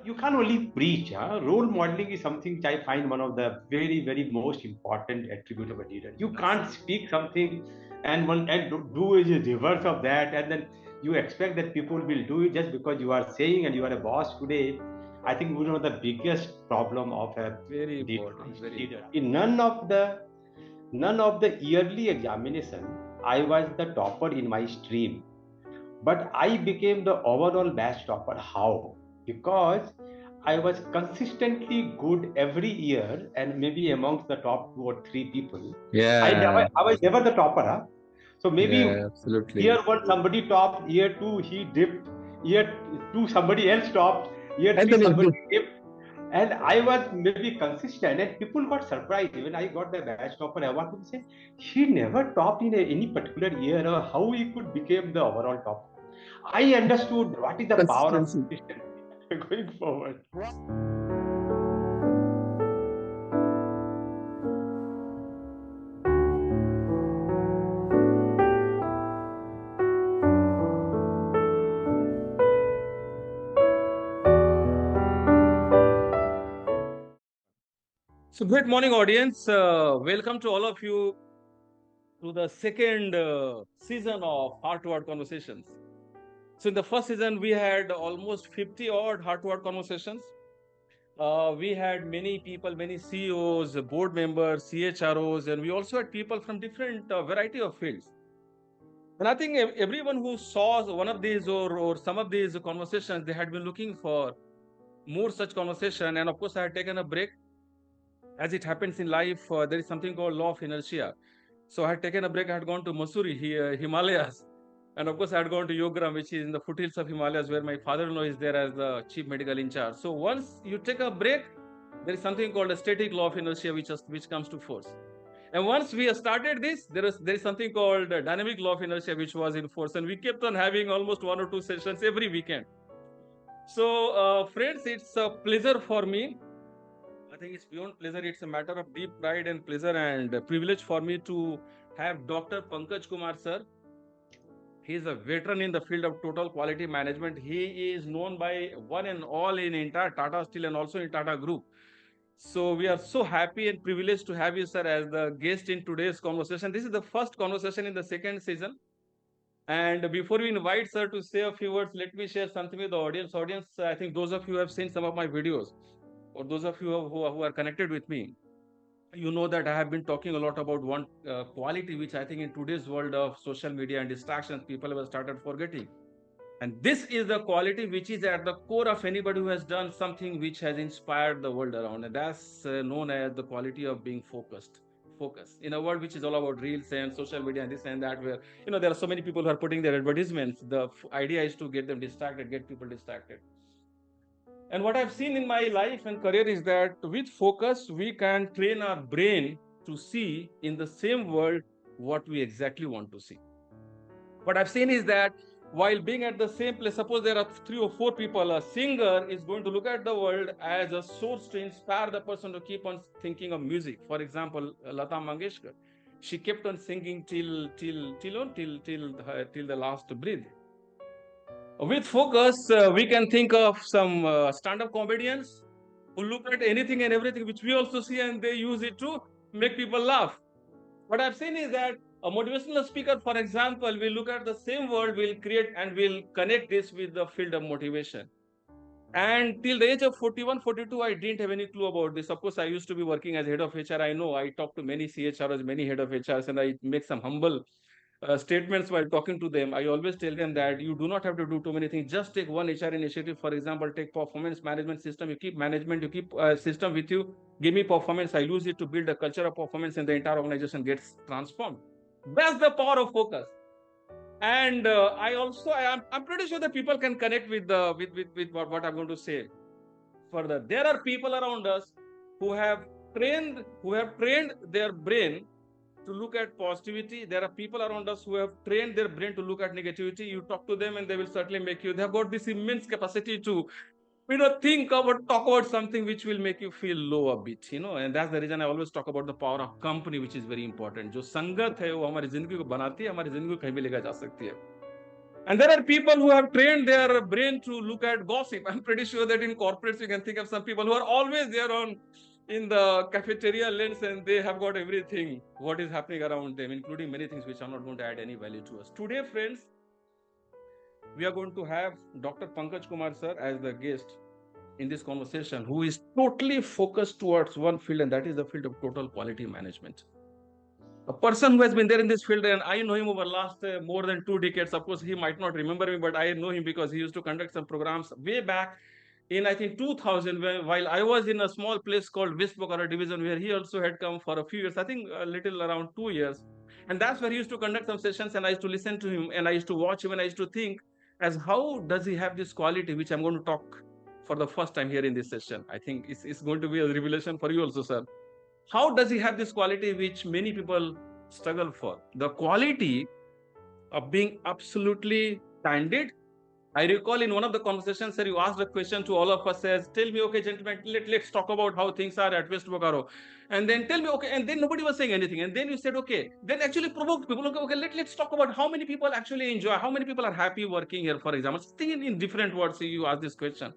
you can't only preach. Huh? Role modeling is something which I find one of the very, very most important attribute of a leader. You can't speak something and do is the reverse of that, and then you expect that people will do it just because you are saying and you are a boss today. I think one of the biggest problem of a Very leader. important, very leader. important. In none of the yearly examination, I was the topper in my stream, but I became the overall batch topper. How? Because I was consistently good every year and maybe amongst the top two or three people. Yeah, I was never the topper. Huh? So maybe yeah, absolutely. year one somebody topped, year two he dipped, year two somebody else topped, year And three then somebody dipped. And I was maybe consistent, and people got surprised. When I got the batch topper award, people say he never topped in any particular year, or how he could become the overall top. I understood what is the power of consistency. consistency going forward. So, good morning, audience. Welcome to all of you to the second season of Heart to Heart Conversations. So, in the first season, we had almost 50 odd Heart to Heart conversations. We had many people, many CEOs, board members, CHROs, and we also had people from different variety of fields. And I think everyone who saw one of these or some of these conversations, they had been looking for more such conversation. And of course, I had taken a break. As it happens in life, there is something called law of inertia. So I had taken a break. I had gone to Mussoorie, Himalayas. And of course, I had gone to Yogram, which is in the foothills of Himalayas, where my father-in-law is there as the chief medical in charge. So once you take a break, there is something called a static law of inertia, which comes to force. And once we started this, there is something called a dynamic law of inertia, which was in force. And we kept on having almost one or two sessions every weekend. So, friends, it's a pleasure for me. I think it's beyond pleasure. It's a matter of deep pride and pleasure and privilege for me to have Dr. Pankaj Kumar, sir. He is a veteran in the field of total quality management. He is known by one and all in entire Tata Steel and also in Tata Group. So we are so happy and privileged to have you, sir, as the guest in today's conversation. This is the first conversation in the second season. And before we invite sir to say a few words, let me share something with the audience. Audience, I think those of you who have seen some of my videos, or those of you who are connected with me, you know that I have been talking a lot about one quality, which I think in today's world of social media and distractions, people have started forgetting. And this is the quality which is at the core of anybody who has done something which has inspired the world around. And that's known as the quality of being focused. Focus in a world which is all about reels and social media and this and that, where there are so many people who are putting their advertisements. The idea is to get them distracted, get people distracted. And what I've seen in my life and career is that with focus, we can train our brain to see in the same world what we exactly want to see. What I've seen is that while being at the same place, suppose there are three or four people, a singer is going to look at the world as a source to inspire the person to keep on thinking of music. For example, Lata Mangeshkar, she kept on singing till the last breath. With focus, we can think of some stand-up comedians who look at anything and everything which we also see, and they use it to make people laugh. What I've seen is that a motivational speaker, for example, will look at the same world, will create and will connect this with the field of motivation. And till the age of 41, 42, I didn't have any clue about this. Of course, I used to be working as head of HR. I know I talk to many CHRs, many head of HRs, and I make some humble statements while talking to them. I always tell them that you do not have to do too many things. Just take one HR initiative. For example, take performance management system. You keep management, you keep system with you. Give me performance. I use it to build a culture of performance, and the entire organization gets transformed. That's the power of focus. And I'm pretty sure that people can connect with the with what I'm going to say further. There are people around us who have trained their brain to look at positivity. There are people around us who have trained their brain to look at negativity. You talk to them and they will certainly make you, they have got this immense capacity to think about, talk about something which will make you feel low a bit, and that's the reason I always talk about the power of company, which is very important. जो संगत है वो हमारी जिंदगी को बनाती है, हमारी जिंदगी को कहीं भी लेकर जा सकती है. And there are people who have trained their brain to look at gossip. I'm pretty sure that in corporates, you can think of some people who are always there on in the cafeteria lens, and they have got everything what is happening around them, including many things which are not going to add any value to us. Today, friends, we are going to have Dr. Pankaj Kumar sir as the guest in this conversation, who is totally focused towards one field, and that is the field of total quality management. A person who has been there in this field, and I know him over last more than 2 decades. Of course, he might not remember me, but I know him because he used to conduct some programs way back in, I think, 2000, while I was in a small place called West Bokhara division, where he also had come for a few years, I think a little around 2 years. And that's where he used to conduct some sessions, and I used to listen to him, and I used to watch him, and I used to think, as how does he have this quality, which I'm going to talk for the first time here in this session. I think it's going to be a revelation for you also, sir. How does he have this quality which many people struggle for? The quality of being absolutely candid. I recall in one of the conversations, sir, you asked a question to all of us, says, tell me, okay, gentlemen, let's talk about how things are at West Bokaro. And then tell me, okay, and then nobody was saying anything. And then you said, okay, then actually provoked people. Okay, let's talk about how many people actually enjoy, how many people are happy working here, for example. Think in different words, you ask this question.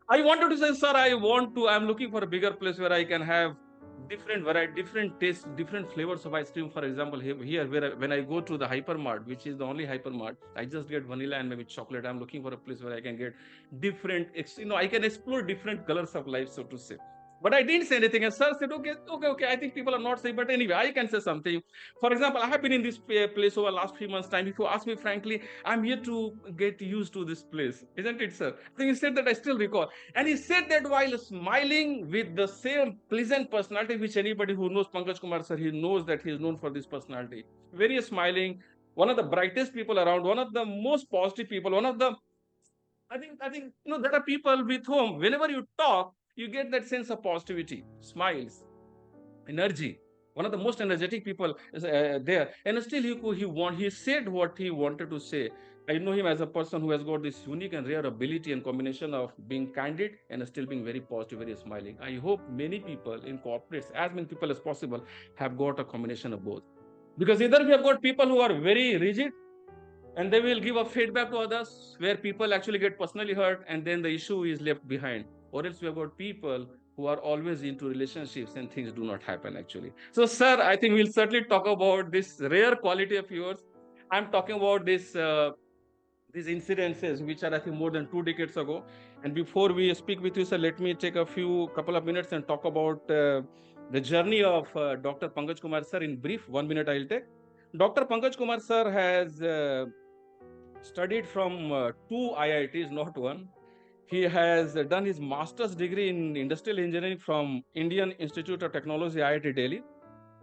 I wanted to say, sir, I'm looking for a bigger place where I can have different variety, different tastes, different flavors of ice cream. For example, here where when I go to the hypermart, which is the only hypermart, I just get vanilla and maybe chocolate. I'm looking for a place where I can get different, I can explore different colors of life, so to say. But I didn't say anything. And sir said, okay. I think people are not saying, but anyway, I can say something. For example, I have been in this place over last 3 months' time. If you ask me frankly, I'm here to get used to this place, isn't it, sir? I think he said that, I still recall. And he said that while smiling with the same pleasant personality, which anybody who knows Pankaj Kumar sir, he knows that he is known for this personality. Very smiling, one of the brightest people around, one of the most positive people, one of the, I think, there are people with whom, whenever you talk, you get that sense of positivity, smiles, energy. One of the most energetic people is there, and still he said what he wanted to say. I know him as a person who has got this unique and rare ability and combination of being candid and still being very positive, very smiling. I hope many people in corporates, as many people as possible, have got a combination of both. Because either we have got people who are very rigid and they will give a feedback to others where people actually get personally hurt and then the issue is left behind, or else we have got people who are always into relationships and things do not happen actually. So sir, I think we'll certainly talk about this rare quality of yours. I'm talking about these incidences which are, I think, more than 2 decades ago. And before we speak with you, sir, let me take a couple of minutes and talk about the journey of Dr. Pankaj Kumar sir in brief. 1 minute I'll take. Dr. Pankaj Kumar sir has studied from two IITs, not one. He has done his master's degree in industrial engineering from Indian Institute of Technology, IIT Delhi.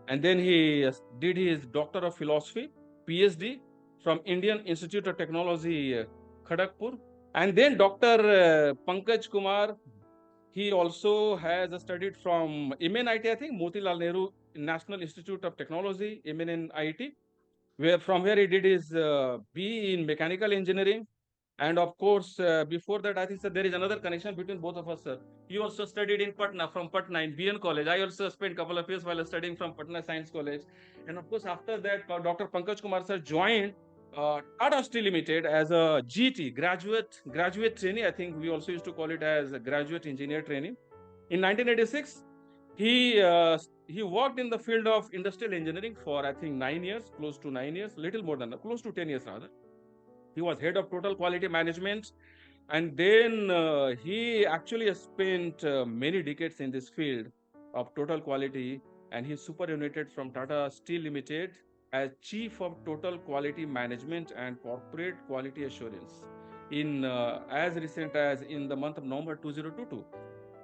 And then he did his Doctor of Philosophy, PhD, from Indian Institute of Technology, Kharagpur. And then Dr. Pankaj Kumar, he also has studied from MNIT, I think, Motilal Nehru National Institute of Technology, MNIT, where he did his BE in mechanical engineering. And of course, before that, I think, sir, there is another connection between both of us, sir. You also studied in Patna, from Patna in BN College. I also spent a couple of years while studying from Patna Science College. And of course, after that, Dr. Pankaj Kumar sir joined Tata Steel Limited as a GT, graduate trainee. I think we also used to call it as a graduate engineer training. In 1986, he worked in the field of industrial engineering for, I think, 9 years, close to 9 years, little more than close to 10 years rather. He was head of total quality management, and then he actually spent many decades in this field of total quality, and he superannuated from Tata Steel Limited as chief of total quality management and corporate quality assurance in as recent as in the month of November 2022.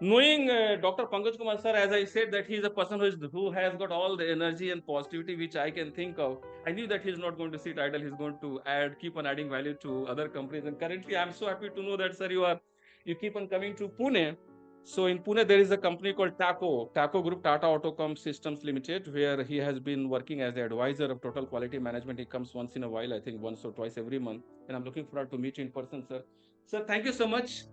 Knowing Dr. Pankaj Kumar sir, as I said, that he is a person who has got all the energy and positivity which I can think of, I knew that he's not going to sit idle. He's going to keep on adding value to other companies. And currently, I'm so happy to know that, sir, you keep on coming to Pune. So in Pune, there is a company called TACO Group, Tata Autocom Systems Limited, where he has been working as the advisor of total quality management. He comes once in a while, I think once or twice every month. And I'm looking forward to meet you in person, sir. Sir, thank you so much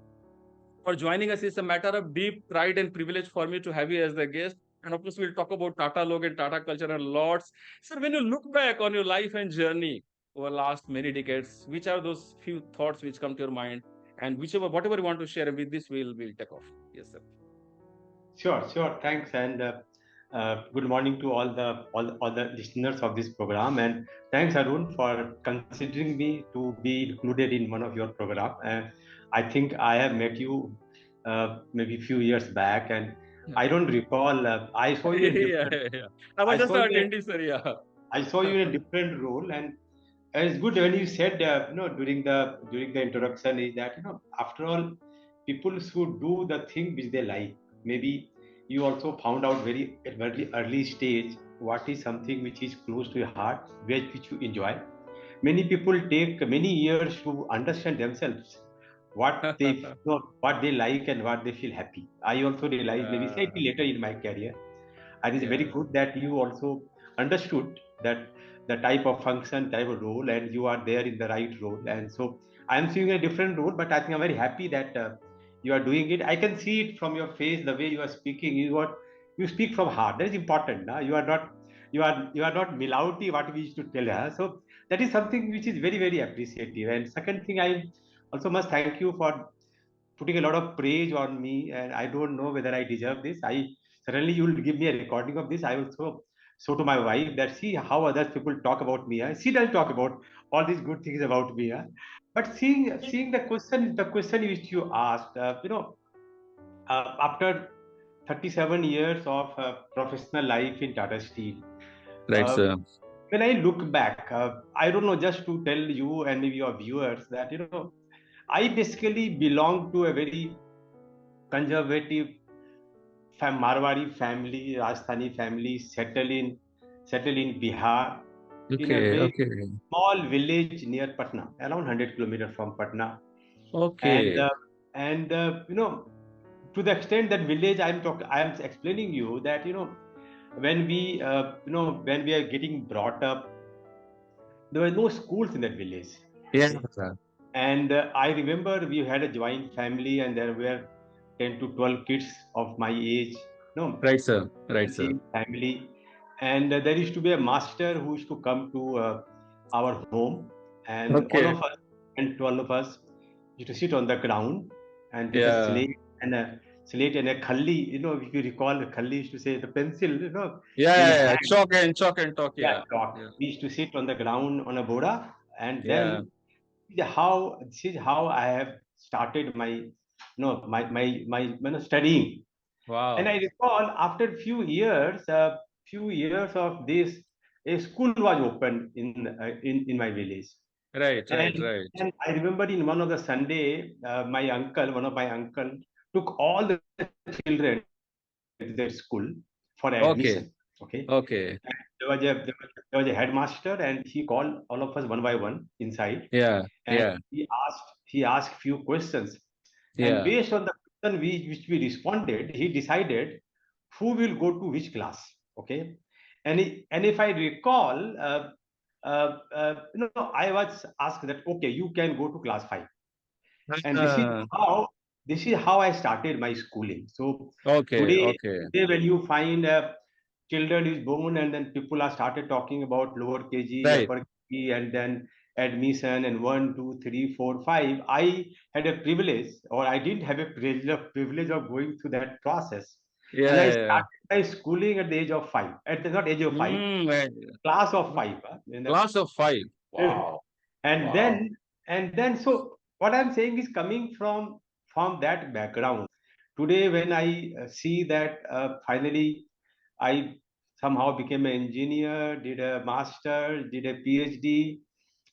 for joining us. It's a matter of deep pride and privilege for me to have you as the guest. And of course, we'll talk about Tata logo and Tata culture and lots. Sir, when you look back on your life and journey, over last many decades? Which are those few thoughts which come to your mind? And whatever you want to share with this, we'll take off. Yes, sir. Sure, sure. Thanks, and good morning to all the listeners of this program. And thanks, Arun, for considering me to be included in one of your program. And I think I have met you maybe a few years back, and Yeah. I don't recall. I saw you in a Yeah, different. yeah, yeah. I was I just saw you. attending, sir. Yeah. I saw you in a different role, and it's good when you said, during the introduction, is that after all, people should do the thing which they like. Maybe you also found out at very early stage what is something which is close to your heart, which you enjoy. Many people take many years to understand themselves, what they like and what they feel happy. I also realized maybe Yeah, slightly later in my career, and it's very yeah. good that you also understood that the type of function, type of role, and you are there in the right role. And so I am seeing a different role, but I think I'm very happy that you are doing it. I can see it from your face, the way you are speaking. You speak from heart. That is important. Nah? You are not milauti, what we used to tell her. So that is something which is very, very appreciative. And second thing, I also must thank you for putting a lot of praise on me, and I don't know whether I deserve this. I Suddenly you will give me a recording of this. I will so to my wife that see how other people talk about me. She doesn't talk about all these good things about me. But seeing the question which you asked, after 37 years of professional life in Tata Steel, Right, uh, sir. when I look back, I don't know, just to tell you and maybe your viewers that I basically belong to a very conservative Marwari family, Rajasthani family, settle in Bihar, in a Okay, very okay, small village near Patna, around 100 kilometers from Patna. And okay. to the extent that village I am explaining you that when we are getting brought up, there were no schools in that village. Yeah, Okay, sir. and I remember we had a joint family, and there were 10 to 12 kids of my age, Right, sir. in Right, the sir. same family. And there used to be a master who used to come to our home, and all Okay. of us, and 12 of us, used to sit on the ground, and with a Yeah. slate and a khalli. If you recall, the khalli used to say the pencil, Yeah, in yeah, yeah. hand. Chalk and talk. Yeah, Yeah. chalk. Yeah. We used to sit on the ground on a boda, and Yeah. then this is how I have started my studying. And I Wow. recall after few years of this, a school was opened in my village. Right, right, And, right. and I remember in one of the Sunday, one of my uncle, took all the children to their school for admission. Okay, Okay. Okay. there was a headmaster, and he called all of us one by one inside, Yeah. and Yeah. he asked few questions, and Yeah. based on the question which we responded, he decided who will go to which class. Okay, and if I recall, I was asked that okay, you can go to class 5, and this is Ah, how this is how I started my schooling. So okay. today, Okay. today when you find children is born, and then people are started talking about lower KG, Right. upper KG, and then admission and 1, 2, 3, 4, 5. I had a privilege, or I didn't have a privilege of going through that process, Yeah, and I yeah, yeah. started my schooling at the age of 5. At the not age of 5, Right. class of 5. In the Class of five. Wow. and Wow. then so what I'm saying is coming from that background. Today when I see that finally I somehow became an engineer, did a master, did a PhD,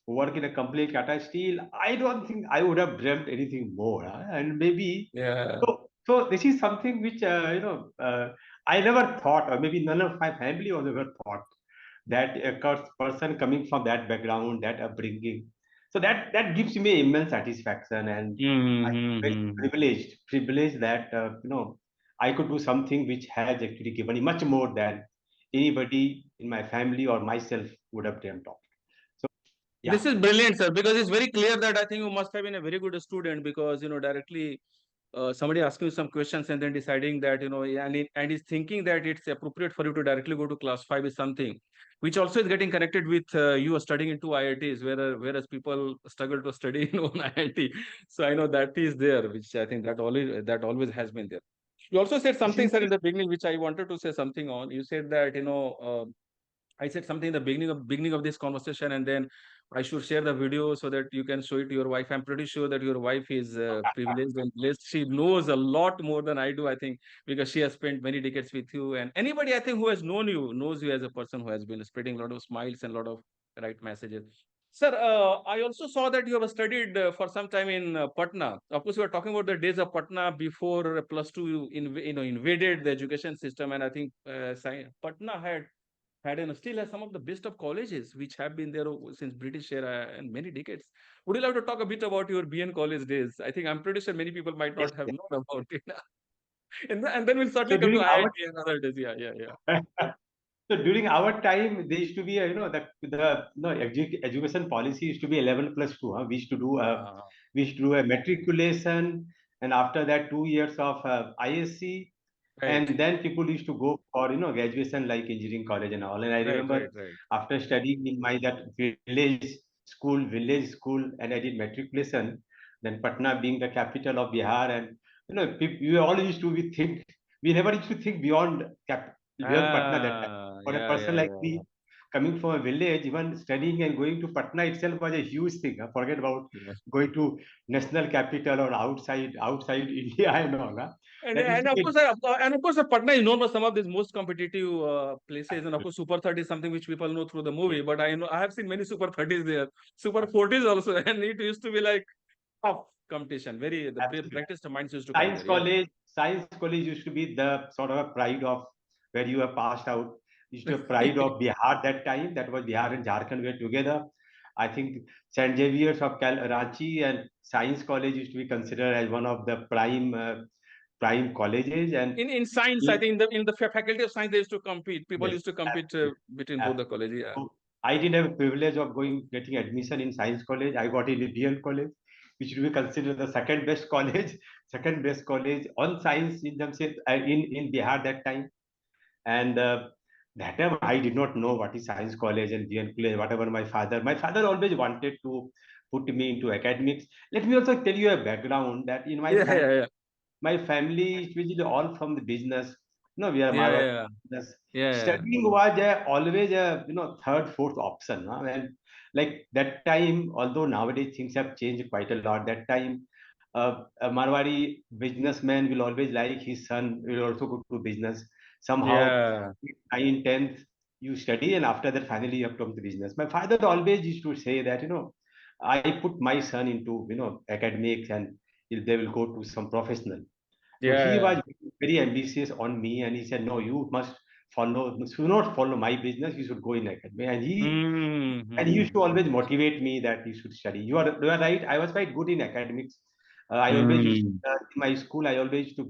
work in a company like Tata Steel, I don't think I would have dreamt anything more. And maybe Yeah. so this is something which I never thought, or maybe none of my family also ever thought, that a person coming from that background, that upbringing. So that gives me immense satisfaction, and I'm very Mm-hmm. privileged that I could do something which has actually given me much more than anybody in my family or myself would have dreamt of. So This yeah, is brilliant, sir, because it's very clear that I think you must have been a very good student because, directly somebody asking you some questions and then deciding that, and is thinking that it's appropriate for you to directly go to class 5 is something which also is getting connected with you are studying into IITs, whereas people struggle to study in own IIT. So I know that is there, which I think that always has been there. You also said This something, is sir, in the beginning, which I wanted to say something on. You said that, I said something in the beginning of this conversation, and then I should share the video so that you can show it to your wife. I'm pretty sure that your wife is privileged and blessed. She knows a lot more than I do, I think, because she has spent many decades with you. And anybody, I think, who has known you knows you as a person who has been spreading a lot of smiles and a lot of right messages. Sir, I also saw that you have studied for some time in Patna. Of course, you are talking about the days of Patna before plus two invaded the education system, and I think Patna had and still has some of the best of colleges which have been there since British era and many decades. Would you like to talk a bit about your BN college days? I think I'm pretty sure many people might yes, not have yes. known about it. And then we'll So certainly come to during our IIT and other days. Yeah, yeah, yeah. so during our time, there used to be the education policy used to be 11 plus 2. Huh? Uh, We used to do a matriculation, and after that 2 years of ISC, right, and then people used to go for graduation like engineering college and all. And I right, remember right, right. after studying in my that village school, and I did matriculation. Then Patna being the capital of Bihar, and we all used to we think we never used to think beyond Patna that time. For a Yeah, person yeah, like yeah, me, coming from a village, even studying and going to Patna itself was a huge thing. Huh? Forget about yeah. going to national capital or outside India and all. Huh? And That used and to of be course, Patna is known for some of these most competitive places, and of course, Super 30 is something which people know through the movie. But I have seen many Super 30s there, Super 40s also, and it used to be like tough competition. Very the absolutely. practiced minds used to come Science there. Yeah. college, science college used to be the sort of a pride of where you have passed out. Used to have pride of Bihar that time. That was Bihar and Jharkhand were together. I think St. Xavier's of Ranchi and Science College used to be considered as one of the prime colleges. And In science, I in, think in the faculty of science they used to compete. People yes, used to compete absolutely, between both the absolutely. colleges. Yeah. So I didn't have a privilege of getting admission in Science College. I got in a BL college, which would be considered the second best college, second best college on science in terms of, in Bihar that time. And that time I did not know what is Science College and BL college, whatever my father always wanted to put me into academics. Let me also tell you a background that in Yeah, yeah, yeah, my family is basically all from the business. We are yeah, Marwari yeah, business. yeah, yeah. Studying was always a third, fourth option. Huh? And like that time, although nowadays things have changed quite a lot. That time, a Marwari businessman will always like his son will also go to business. Somehow, Yeah. 9, 10th, you study, and after that, finally you have to come to business. My father always used to say that I put my son into academics, and they will go to some professional. So he Yeah. was very ambitious on me, and he said, "No, you must should not follow my business. You should go in academy." And he used to Mm-hmm. always motivate me that you should study. You are right. I was quite good in academics. I always used Mm. in my school. I always used to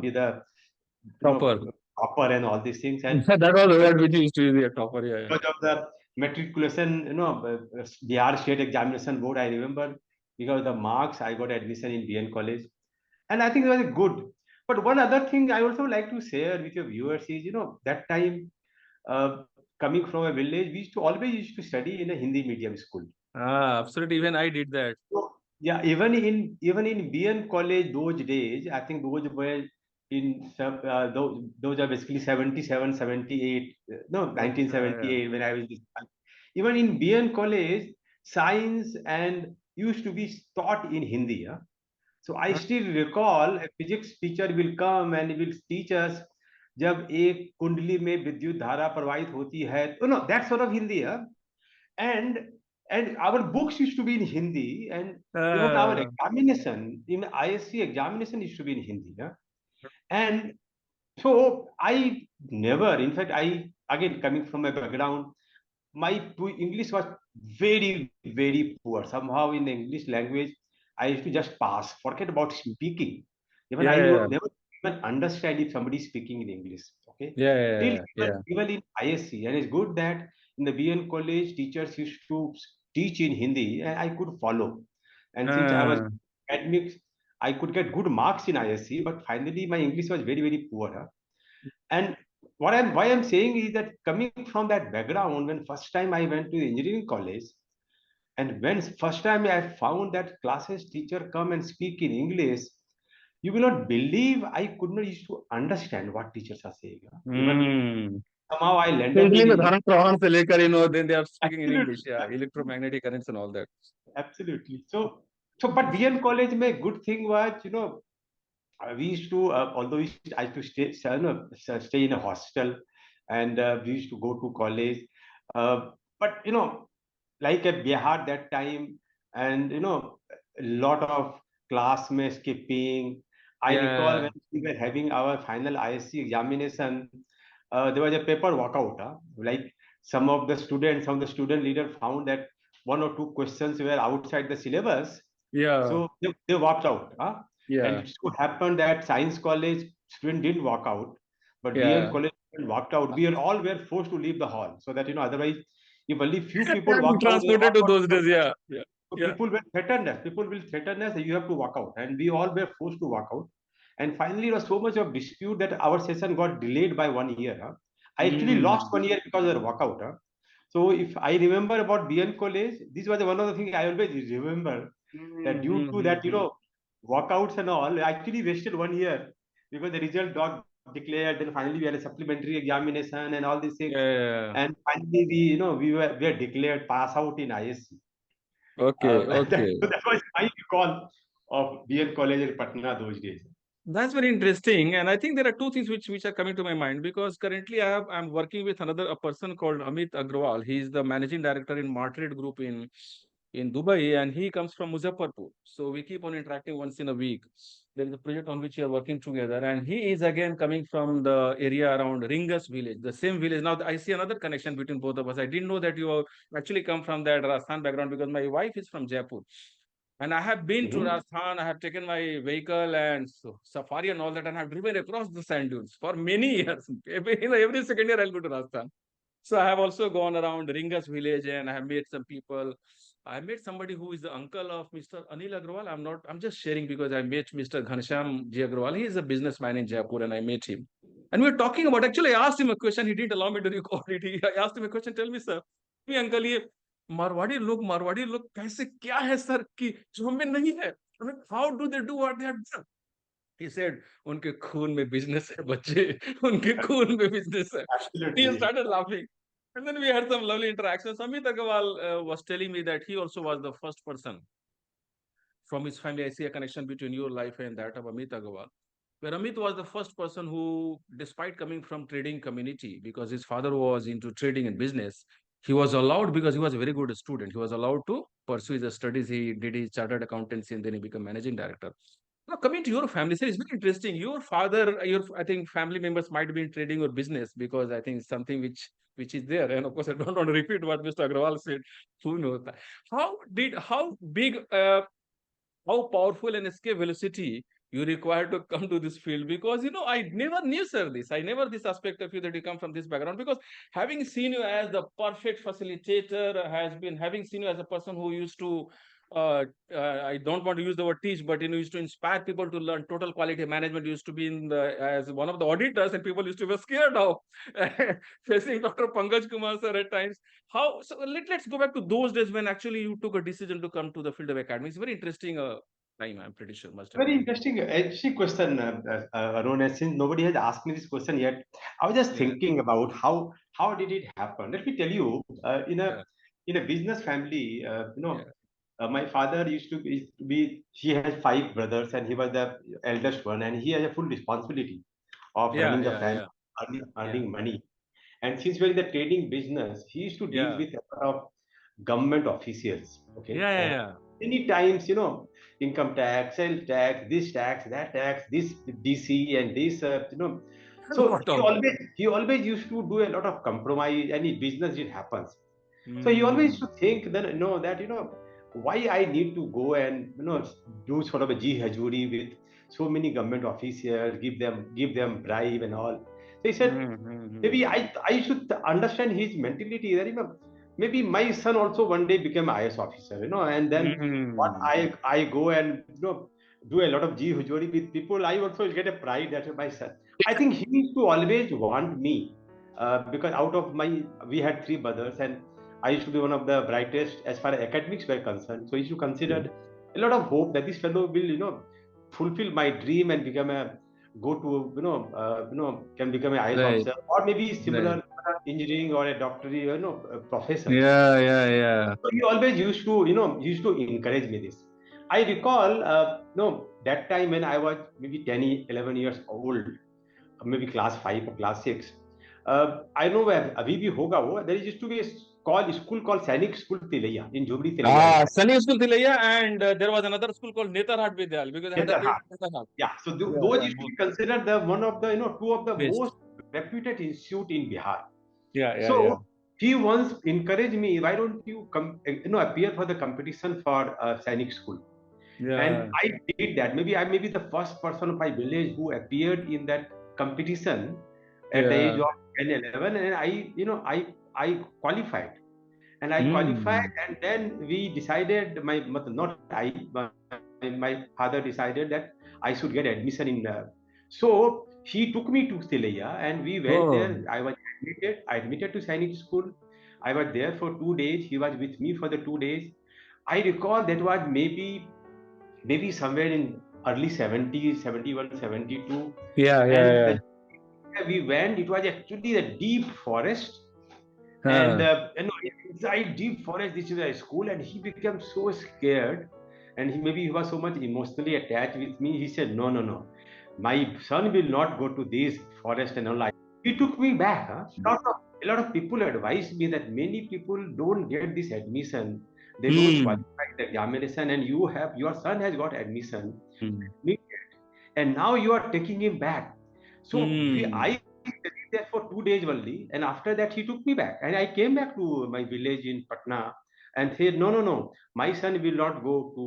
be the you know Topper. topper and all these things. And That was the word which used to be a topper. Yeah, yeah. because of the matriculation, BR State Examination Board, I remember because of the marks, I got admission in BN College, and I think it was good. But one other thing I also like to share with your viewers is, that time, uh, coming from a village, we used to study in a Hindi medium school. Absolutely. Even I did that. So, yeah, even in BN College those days, I think those were those are basically 77, 78, no, Okay. 1978 when I was even in BN College, science and used to be taught in Hindi. Huh? So I Yeah. still recall a physics teacher will come and will teach us जब एक कुंडली में विद्युत धारा प्रवाहित होती है तो no that sort of Hindi, huh? and and our books used to be in Hindi, and even our Uh, examination in ISC examination used to be in Hindi, huh? And so I never, in fact, I again coming from a background, my English was very, very poor. Somehow in the English language, I used to just pass, forget about speaking. Even yeah, I yeah, never even understand if somebody is speaking in English. Okay, yeah, till yeah, even, yeah. even in ISC, and it's good that in the BN college, teachers used to teach in Hindi, and I could follow. And since I was Uh, academics, I could get good marks in ISC, but finally my English was very, very poor. Huh? And why I'm saying is that coming from that background, when first time I went to engineering college, and when first time I found that classes teacher come and speak in English, you will not believe I could not used to understand what teachers are saying. Huh? Even Hmm. somehow I landed Especially in in the English. Dharan Prahan se lekar, then they are speaking in English. Absolutely, Yeah, absolutely, electromagnetic currents and all that. absolutely. But BN college, my good thing was, we used to, although I used to stay in a hostel, and we used to go to college. But like at Bihar that time, and a lot of classmates skipping. I recall Yeah, when we were having our final ISC examination, there was a paper walkout. Huh? Like some of the student leader found that one or two questions were outside the syllabus, yeah, so they walked out. Huh? And yeah, it so happened that science college student didn't walk out, but BN yeah. college student walked out. We all were forced to leave the hall, so that otherwise, if only few people I'm walked out, the transported hall to got those days. become Yeah, yeah, so yeah. people were threatened us. People will threaten us that you have to walk out. And we all were forced to walk out. And finally, there was so much of dispute that our session got delayed by 1 year. Huh? I actually lost Hmm. 1 year because of the walkout. Huh? So if I remember about BN College, this was one of the things I always remember, that Hmm, due hmm, to hmm, that, hmm. walkouts and all, I actually wasted 1 year because the result got declared. Then finally we had a supplementary examination and all these Yeah, things. yeah, yeah. And finally we were declared pass out in ISC. Okay, That, okay. that was my recall of BN College in Patna those days. That's very interesting, and I think there are two things which are coming to my mind because currently I'm working with another a person called Amit Agrawal. He is the managing director in Martrade Group in Dubai, and he comes from Muzaffarpur. So we keep on interacting once in a week. There is a project on which we are working together, and he is again coming from the area around Ringas village, the same village. Now I see another connection between both of us. I didn't know that you actually come from that Rajasthan background because my wife is from Jaipur. And I have been to Mhm. Rajasthan, I have taken my vehicle and safari and all that, and I have driven across the sand dunes for many years. Every second year I'll go to Rajasthan. So I have also gone around Ringas village and I have met some people. I met somebody who is the uncle of Mr. Anil Agrawal. I'm just sharing because I met Mr. Ghansham Ji Agrawal. He is a businessman in Jaipur and I met him. And we were talking about, actually, I asked him a question. He didn't allow me to record it. I asked him a question. Tell me, sir, me uncle, ये मारवाड़ी लोग कैसे क्या है sir कि जो हमें नहीं है. I mean, how do they do what they have done? He said, उनके खून में business है बच्चे, उनके खून में business है. He Absolutely. started laughing. And then we had some lovely interactions. Amit Agarwal was telling me that he also was the first person from his family. I see a connection between your life and that of Amit Agarwal. Where Amit was the first person who, despite coming from trading community, because his father was into trading and business, he was allowed because he was a very good student. He was allowed to pursue his studies. He did his chartered accountancy and then he became managing director. Now, coming to your family, sir, it's very interesting. Your father, your I think family members might be in trading or business because I think it's something which is there. And of course, I don't want to repeat what Mr. Agrawal said. Who knows that? How big how powerful and escape velocity you require to come to this field, because I never knew, sir, this I never this aspect of you that you come from this background, because having seen you as the perfect facilitator has been having seen you as a person who used to I don't want to use the word teach, but used to inspire people to learn total quality management. Used to be in the as one of the auditors, and people used to be scared of facing Dr. Pankaj Kumar, sir, at times. How so? Let's go back to those days when actually you took a decision to come to the field of academy. It's very interesting time. I'm pretty sure must have Very been. interesting, actually, question, Arun. And since nobody has asked me this question yet, I was just Yeah, thinking about how did it happen. Let me tell you, yeah, in a business family, yeah, my father used to be. He has five brothers, and he was the eldest one, and he has a full responsibility of yeah, running the yeah, family, yeah, yeah, earning money. And since we're in the trading business, he used to deal yeah, with a lot of government officials. Okay, yeah, yeah, and yeah. many times, income tax, sales tax, that tax, this DC and this, So Lot he of them. always used to do a lot of compromise. Any business it happens. So he always used Hmm. to think that why I need to go and do sort of a jihajuri with so many government officials, give them bribe and all. So he said, Hmm. Hmm. Hmm. maybe I should understand his mentality that maybe my son also one day became IS officer, and then what Hmm. I go and do a lot of G hujori with people, I also get a pride that my son. I think he used to always want me because out of my, we had three brothers, and I used to be one of the brightest as far as academics were concerned. So he used to Yeah. consider a lot of hope that this fellow will, fulfill my dream and become a go to, can become an IS Right. officer or maybe Right. similar engineering or a doctorate, professor. Yeah. Yeah. Yeah. So he always used to, used to encourage me this. I recall, that time when I was maybe 10, 11 years old, maybe class 5 or class 6. I know where Abhi bhi hoga wo. There used to be a school called Sainik School Tilaiya in Jubri Tilaiya Ah, area. Sunny School Thilaiya, and there was another school called Netarhat Vidyal because I had a friend Netherhat. in Netarhat. Yeah, so Yeah, those yeah, used to be considered the one of the, two of the best. most reputed institute in Bihar. Yeah, yeah, yeah. So he once encouraged me, why don't you appear for the competition for Sainik School? And Yeah. I did that. Maybe I may be the first person of my village who appeared in that competition at the age Yeah. of 10, 11, and I qualified. And I qualified, Hmm. and then we decided, not my father decided that I should get admission in. So he took me to Stileya, and we went Oh. there. I was admitted. I admitted to Sainik School. I was there for 2 days. He was with me for the 2 days. I recall that was maybe somewhere in early 70s, 71, 72. Yeah, And yeah, the we went, it was actually a deep forest. And yeah. inside deep forest, this is a school, and he became so scared. And he was so much emotionally attached with me. He said, no, no, no. My son will not go to this forest and all. He took me back. Huh? A lot of people advised me that many people don't get this admission. They don't Hmm. qualify the examination, and your son has got admission, Hmm. and now you are taking him back. So Hmm. I stayed there for 2 days only, and after that he took me back, and I came back to my village in Patna and said, no, no, no, my son will not go to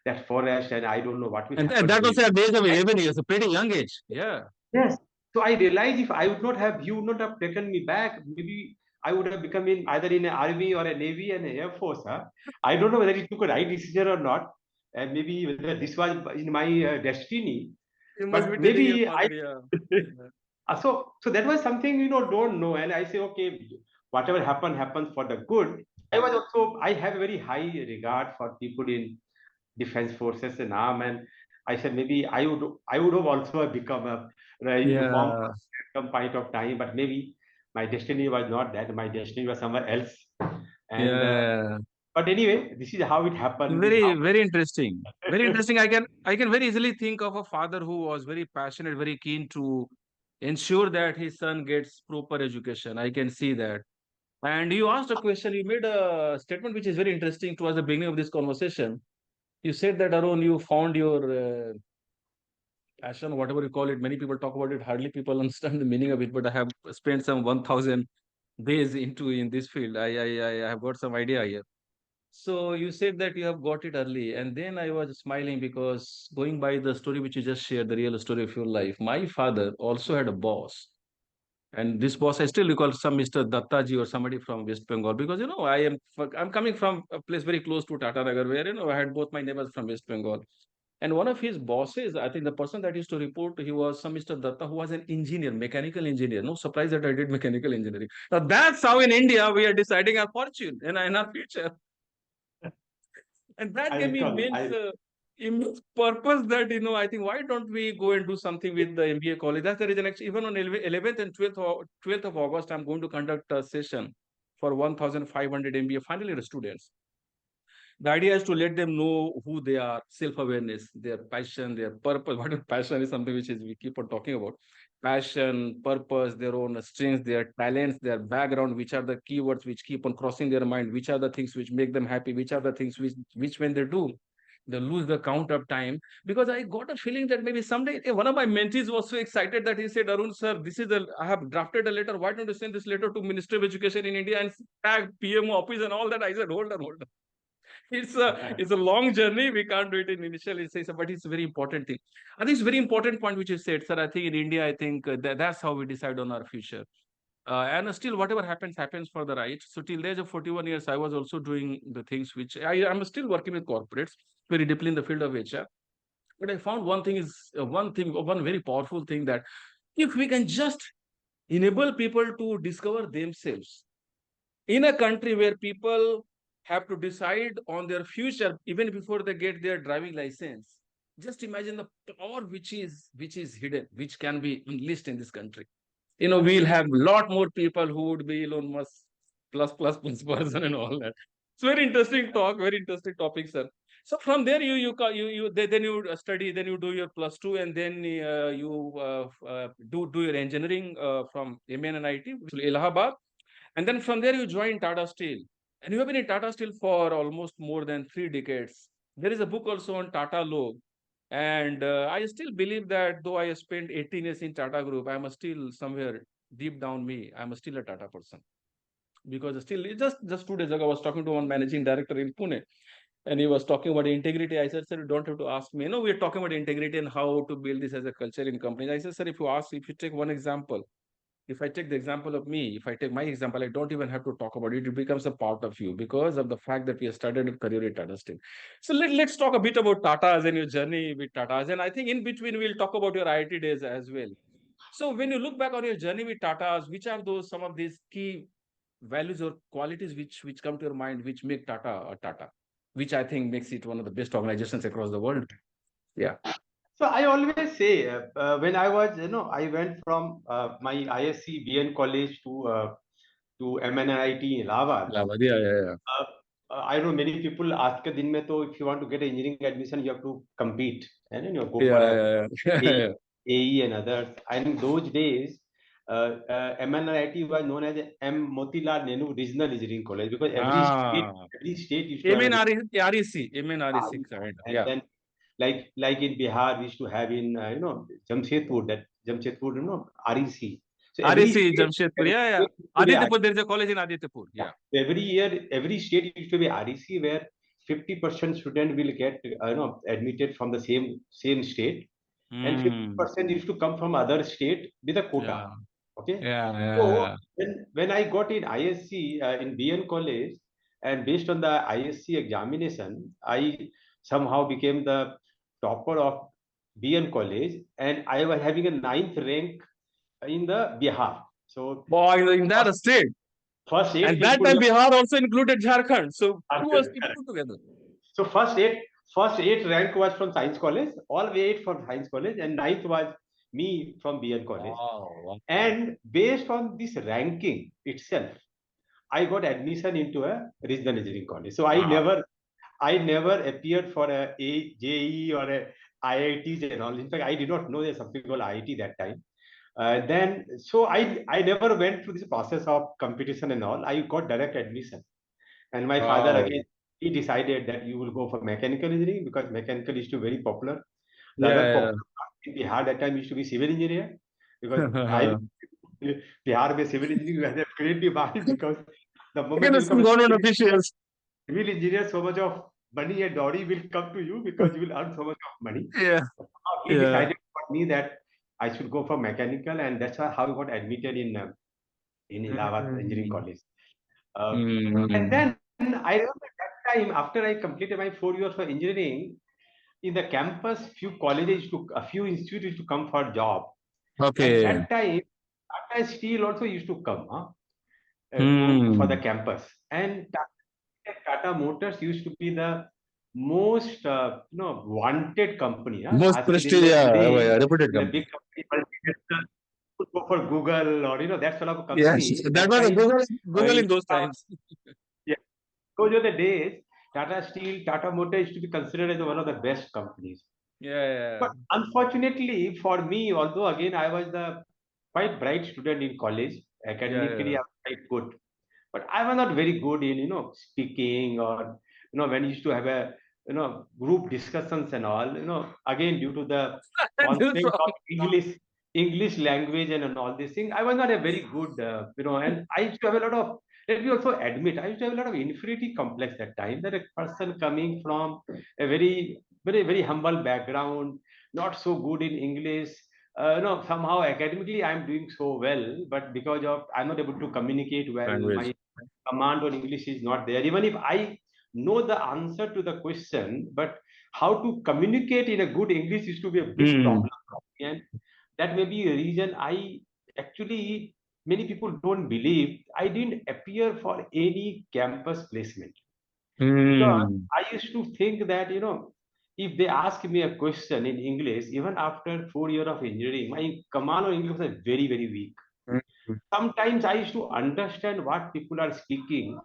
that forest, and I don't know what will And happen that to was him. at the age of 11 years, a pretty young age. Yeah. Yes. So I realized if I would not have, you would not have taken me back, maybe I would have become in either in an army or a navy and air force. Huh? I don't know whether he took a right decision or not, and maybe whether this was in my destiny. You must be But telling your maybe I father, yeah. Yeah. so that was something don't know, and I say okay, whatever happens for the good. I have a very high regard for people in defense forces and arm, and I said maybe I would have also become a uniform Yeah. at some point of time, but maybe my destiny was not that. My destiny was somewhere else, and Yeah. but anyway, this is how it happened. This is Very, how. very interesting. Very interesting. I can very easily think of a father who was very passionate, very keen to ensure that his son gets proper education. I can see that. And you asked a question, you made a statement which is very interesting towards the beginning of this conversation. You said that Arun, you found your passion, whatever you call it. Many people talk about it, hardly people understand the meaning of it, but I have spent some 1000 days into in this field. I have got some idea here. So you said that you have got it early, and then I was smiling because going by the story which you just shared, the real story of your life, my father also had a boss. And this boss, I still recall some Mr. Dattaji or somebody from West Bengal because I'm coming from a place very close to Tata Nagar where I had both my neighbors from West Bengal. And one of his bosses, I think the person that used to report, he was some Mr. Datta who was an engineer, mechanical engineer. No surprise that I did mechanical engineering. Now that's how in India we are deciding our fortune and our future. And that I gave me recall. immense purpose that, I think, why don't we go and do something with the MBA college? That's the reason, actually, even on 11th and 12th of August, I'm going to conduct a session for 1,500 MBA final year students. The idea is to let them know who they are, self-awareness, their passion, their purpose. What is passion is something which is we keep on talking about. Passion, purpose, their own strengths, their talents, their background, which are the keywords which keep on crossing their mind, which are the things which make them happy, which are the things which when they do, they lose the count of time. Because I got a feeling that maybe someday one of my mentees was so excited that he said, Arun sir, I have drafted a letter. Why don't you send this letter to Ministry of Education in India and tag PM office and all that? I said, hold on. It's a long journey. We can't do it in initial instance, but it's a very important thing. I think it's a very important point which you said, sir. I think in India, I think that's how we decide on our future. And still, whatever happens for the right. So till the age of 41 years, I was also doing the things which I'm still working with corporates very deeply in the field of HR. But I found one very powerful thing, that if we can just enable people to discover themselves in a country where people have to decide on their future even before they get their driving license, just imagine the power which is hidden, which can be unleashed in this country. We'll have a lot more people who would be Elon Musk plus person and all that. It's very interesting talk, very interesting topic, sir. So from there, then you study, then you do your plus two, and then you do your engineering from MEN and IT, which is Allahabad, and then from there you join Tata Steel, and you have been in Tata Steel for almost more than 3 decades. There is a book also on Tata Law, and I still believe that though I spent 18 years in Tata Group, I am still somewhere deep down me, I'm still a Tata person. Because still, just 2 days ago, I was talking to one managing director in Pune, and he was talking about integrity. I said, sir, you don't have to ask me. We're talking about integrity and how to build this as a culture in companies. I said, sir, if you take one example, if I take the example of me, if I take my example, I don't even have to talk about it. It becomes a part of you because of the fact that we have started a career at Tata Steel. So let's talk a bit about Tata's and your journey with Tata's. And I think in between, we'll talk about your IT days as well. So when you look back on your journey with Tata's, which are those some of these key values or qualities which come to your mind, which make Tata a Tata, which I think makes it one of the best organizations across the world? Yeah. So I always say, when I was, I went from my ISC BN college to MNIT in Allahabad. Yeah, yeah. Uh, I know many people ask दिन में तो if you want to get an engineering admission, you have to compete and go for a Yeah, yeah, yeah. A- AE and others. And in those days, MNIT was known as M. Motilal Nehru Regional Engineering College because Ah, every state used to have a MNREC, regional. MNREC, kind of. And Yeah. then like in Bihar, we used to have in Jamshedpur, that Jamshedpur, REC. So Jamshedpur. every Yeah, yeah. state used to be Adityapur, there is a college in Adityapur. yeah. Yeah. Every year, every state used to be REC where 50% student will get admitted from the same state, and Hmm. 50% used to come from other state with a quota. Yeah. Okay, Yeah, so yeah, when I got in ISC in BN college, and based on the ISC examination, I somehow became the topper of BN college, and I was having a ninth rank in the Bihar. So boy, in that state. first eight And that people time were Bihar also included Jharkhand. So two was put together. so first eight rank was from Science College, all eight from Science College, and ninth was me from BN College. Wow, wow. And based on this ranking itself, I got admission into a regional engineering college. So Wow. I never appeared for a JE or a IITs and all. In fact, I did not know there's something called IIT that time. So I never went through this process of competition and all. I got direct admission. And my father Wow. again, he decided that you will go for mechanical engineering because mechanical is too very popular. The other Yeah, popular in Bihar that time used to be civil engineer because I yeah. Bihar में civil engineering has a great demand because the moment Again, you become some a government officials. civil engineer, so much of money and dowry will come to you because you will earn so much of money. Yeah, He yeah. decided for me that I should go for mechanical, and that's how I got admitted in Allahabad Engineering Mm. College. Uh, and Mm. then I remember that time after I completed my 4 years of engineering, in the campus, a few institutes used to come for job. And Okay. that time, Tata Steel also used to come for the Hmm. campus. And Tata Motors used to be the most wanted company. Huh? Most As ke din prestige, mein yeah, today, reputed in a company. big company, multinational, would go for Google or that sort of a Yes, company. that That was a time, Google in those times. yeah, those were the days. Tata Steel, Tata Motors used to be considered as one of the best companies. Yeah, But unfortunately for me, although again I was the quite bright student in college, yeah, academically yeah. I was quite good, but I was not very good in speaking or when you used to have a group discussions and all. Again due to the This constraint of problem. English language and all these things, I was not a very good and I used to have a lot of. Let me also admit, I used to have a lot of inferiority complex that time. That a person coming from a very very very humble background, not so good in English. Somehow academically I'm doing so well, but because of I'm not able to communicate well, Language. my command on English is not there. Even if I know the answer to the question, but how to communicate in a good English used to be a big Hmm. problem for me. And that may be a reason I actually, many people don't believe I didn't appear for any campus placement. Because Hmm. I used to think that, if they ask me a question in English, even after 4 years of engineering, my command of English was very, very weak. Hmm. Sometimes I used to understand what people are speaking,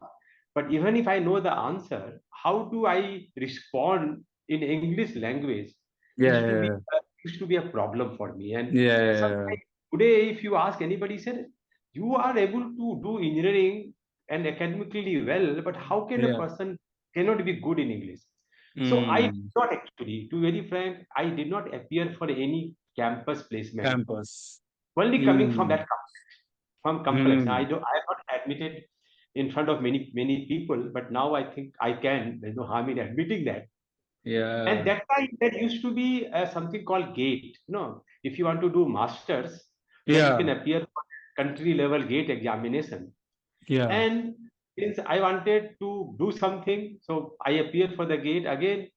but even if I know the answer, how do I respond in English language Yeah, used to be yeah, used to be a problem for me. And yeah, yeah, sometimes today, if you ask anybody, said you are able to do engineering and academically well, but how can a yeah. person cannot be good in English? So I did Hmm. not actually, to very frank, I did not appear for any campus placement. Campus. Only coming from Hmm. that from complex. Hmm. I am not admitted in front of many people, but now I think I can. There's no harm in admitting that. And Yeah. that time there used to be something called gate. If you want to do masters, then you can Yeah. appear for country level gate examination. Yeah. And since I wanted to do something, so I appeared for the gate again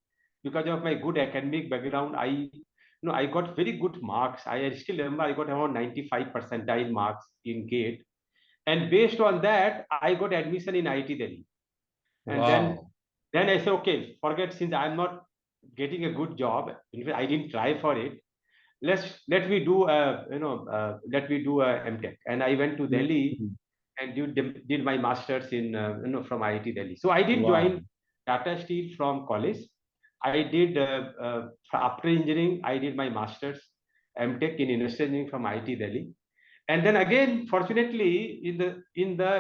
because of my good academic background. I got very good marks. I still remember I got around 95 percentile marks in gate, and based on that, I got admission in IIT Delhi. And then Wow. then I said, okay, forget, since I'm not getting a good job. In fact, I didn't try for it. Let me do a MTech. And I went to Delhi Hmm. and did my masters in from IIT Delhi. So I did Wow. join Tata Steel from college. I did after engineering. I did my masters MTech in industrial engineering from IIT Delhi. And then again, fortunately, in the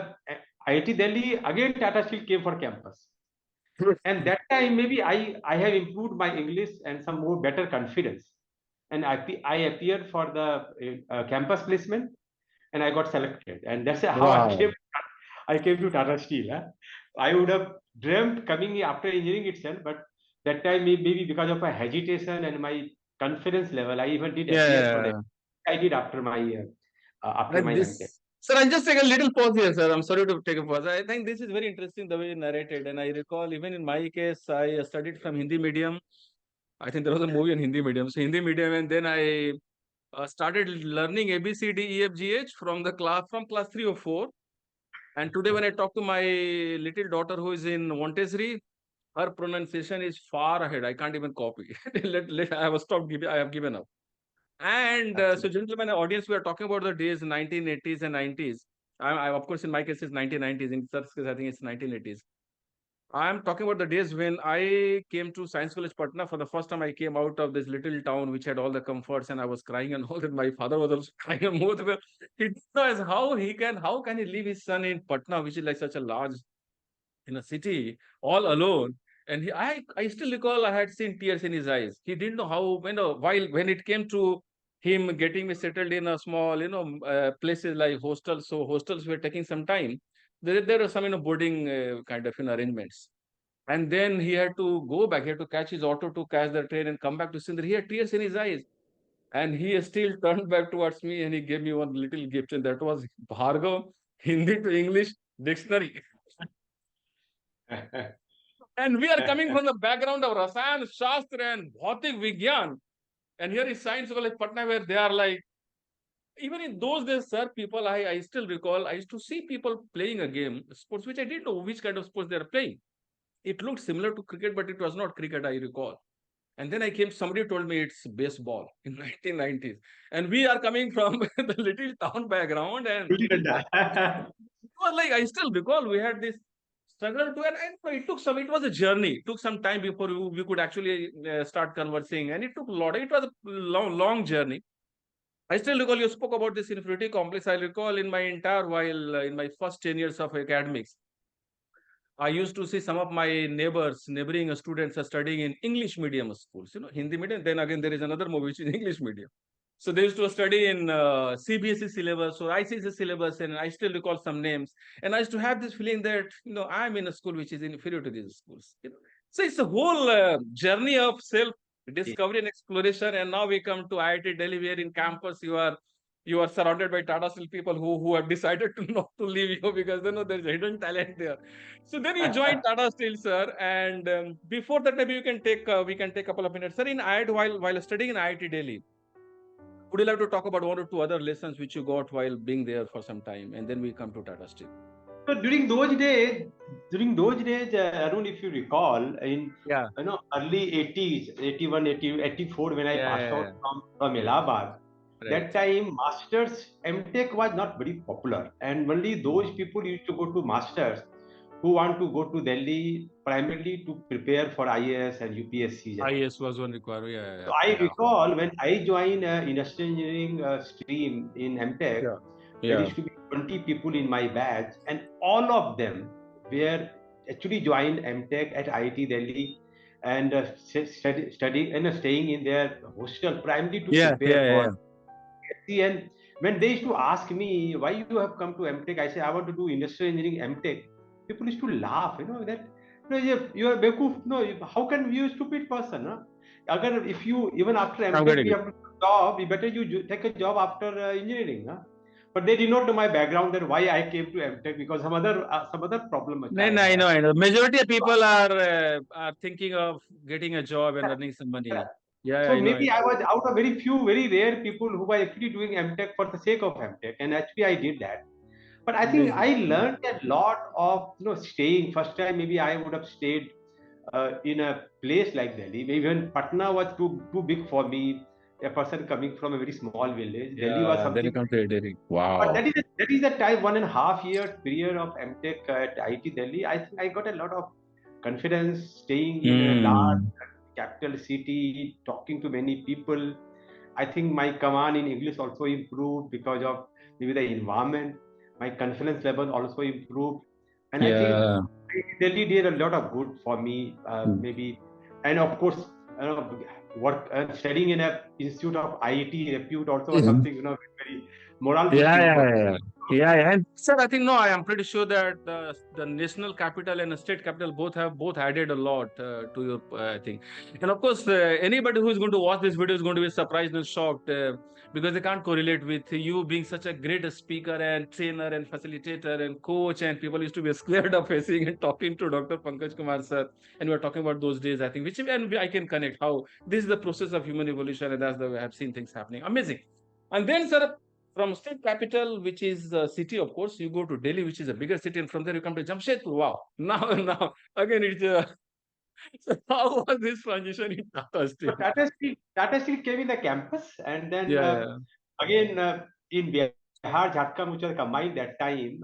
IIT Delhi, again Tata Steel came for campus. And that time, maybe I have improved my English and some more better confidence. And I appeared for the campus placement, and I got selected. And that's how Wow. I came to Tata Steel. Huh? I would have dreamt coming after engineering itself, but that time maybe because of my hesitation and my confidence level, I even did Yeah, appear yeah, for the. yeah. I did after my And MTech. this, sir, I'll just take a little pause here, sir. I'm sorry to take a pause. I think this is very interesting the way you narrated. And I recall, even in my case, I studied from Hindi medium. I think there was a movie in Hindi medium. So Hindi medium, and then I started learning A B C D E F G H from class 3 or 4. And today, when I talk to my little daughter who is in Montessori, her pronunciation is far ahead. I can't even copy. I have stopped giving. I have given up. And so, Absolutely. gentlemen, audience, we are talking about the days 1980s and 90s. Of course, in my case, it's 1990s. In sir's case, I think it's 1980s. I'm talking about the days when I came to Science College Patna for the first time. I came out of this little town which had all the comforts, and I was crying and all that. My father was also crying and both were. He knows how can he leave his son in Patna, which is like such a large in a city, all alone. And I still recall I had seen tears in his eyes. He didn't know how, while when it came to him getting me settled in a small, places like hostels. So hostels were taking some time. There are some, boarding kind of, arrangements. And then he had to go back. He had to catch his auto to catch the train and come back to Sindri. He had tears in his eyes. And he still turned back towards me and he gave me one little gift. And that was Bhargav, Hindi to English dictionary. And we are coming from the background of Rasayan, Shastra, and Bhautik Vigyan. And here is Science College Patna, where they are like, even in those days, sir, people, I still recall, I used to see people playing a game, sports, which I didn't know which kind of sports they are playing. It looked similar to cricket, but it was not cricket, I recall. And then somebody told me it's baseball in 1990s. And we are coming from the little town background. And it was like, I still recall we had this struggle to, and it was a journey. It took some time before we could actually start conversing. And it was a long journey. I still recall you spoke about this inferiority complex. I recall in my entire while in my first 10 years of academics, I used to see some of my neighboring students are studying in English medium schools, Hindi medium. Then again, there is another movie which is English medium. So they used to study in CBSE syllabus or ICSE syllabus, and I still recall some names. And I used to have this feeling that I'm in a school which is inferior to these schools. So it's a whole journey of self discovery and exploration. And now we come to IIT Delhi, where in campus you are you are surrounded by Tata Steel people who have decided to not to leave you because they know there's hidden talent there. So then you joined Tata Steel, sir. And before that, maybe we can take a couple of minutes, sir. In IIT, while studying in IIT Delhi, would you like to talk about one or two other lessons which you got while being there for some time, and then we come to Tata Steel? So during those days, Arun, if you recall, in Yeah, early 80s, 81, 80, 84, when I yeah, passed yeah, out yeah. from Allahabad, Right. that time Masters MTech was not very popular, and only those Mm. people used to go to Masters who want to go to Delhi primarily to prepare for IAS and UPSCs and all. IAS was one requirement. Yeah, So yeah, I yeah, recall when I joined industrial engineering stream in MTech, yeah, there yeah, used to be 20 people in my batch, and all of them were actually joined MTech at IIT Delhi and studying and staying in their hostel primarily to yeah, prepare yeah, yeah, for yeah. SC. And when they used to ask me why you have come to MTech, I say I want to do industrial engineering MTech. People used to laugh, that you are Bekuf. No, how can you stupid person? Huh? Agar if you even after I'm MTech getting we it. have to job, better you take a job after engineering. Huh? But they did not know my background, that why I came to MTech, because some other problem which No, I no, I know, had. I know. Majority of people are thinking of getting a job and earning some money. Yeah, yeah, So I know, I maybe know. I was out of very rare people who were actually doing MTech for the sake of MTech, and actually I did that. But I think I Amazing. learned a lot of staying. First time maybe I would have stayed in a place like Delhi. Maybe even Patna was too big for me. A person coming from a very small village, Delhi was Yeah, then you something. come to engineering. But Wow. that is the time 1.5 years period of MTech at IT Delhi. I think I got a lot of confidence staying in a large Hmm. capital city, talking to many people. I think my command in English also improved because of maybe the environment. My confidence level also improved, and I think Yeah. Delhi did a lot of good for me. Maybe, and of course, work studying in a institute of IIT repute also was Mhm. something very moral Yeah, boosting yeah, for me. yeah. Yeah, yeah. And sir, I think no, I am pretty sure that the national capital and the state capital both added a lot to your I think. And of course, anybody who is going to watch this video is going to be surprised and shocked because they can't correlate with you being such a great speaker and trainer and facilitator and coach, and people used to be scared of facing and talking to Dr. Pankaj Kumar sir. And we are talking about those days, I think, which and I can connect how this is the process of human evolution, and that's the way I have seen things happening. Amazing. And then, sir, from state capital, which is the city, of course, you go to Delhi, which is a bigger city, and from there you come to Jamshedpur. Wow! Now again, it's so how was this transition in Tata So Steel? Tata Steel came in the campus, and then Yeah, yeah, again in Bihar, Jharkhand, which was combined that time.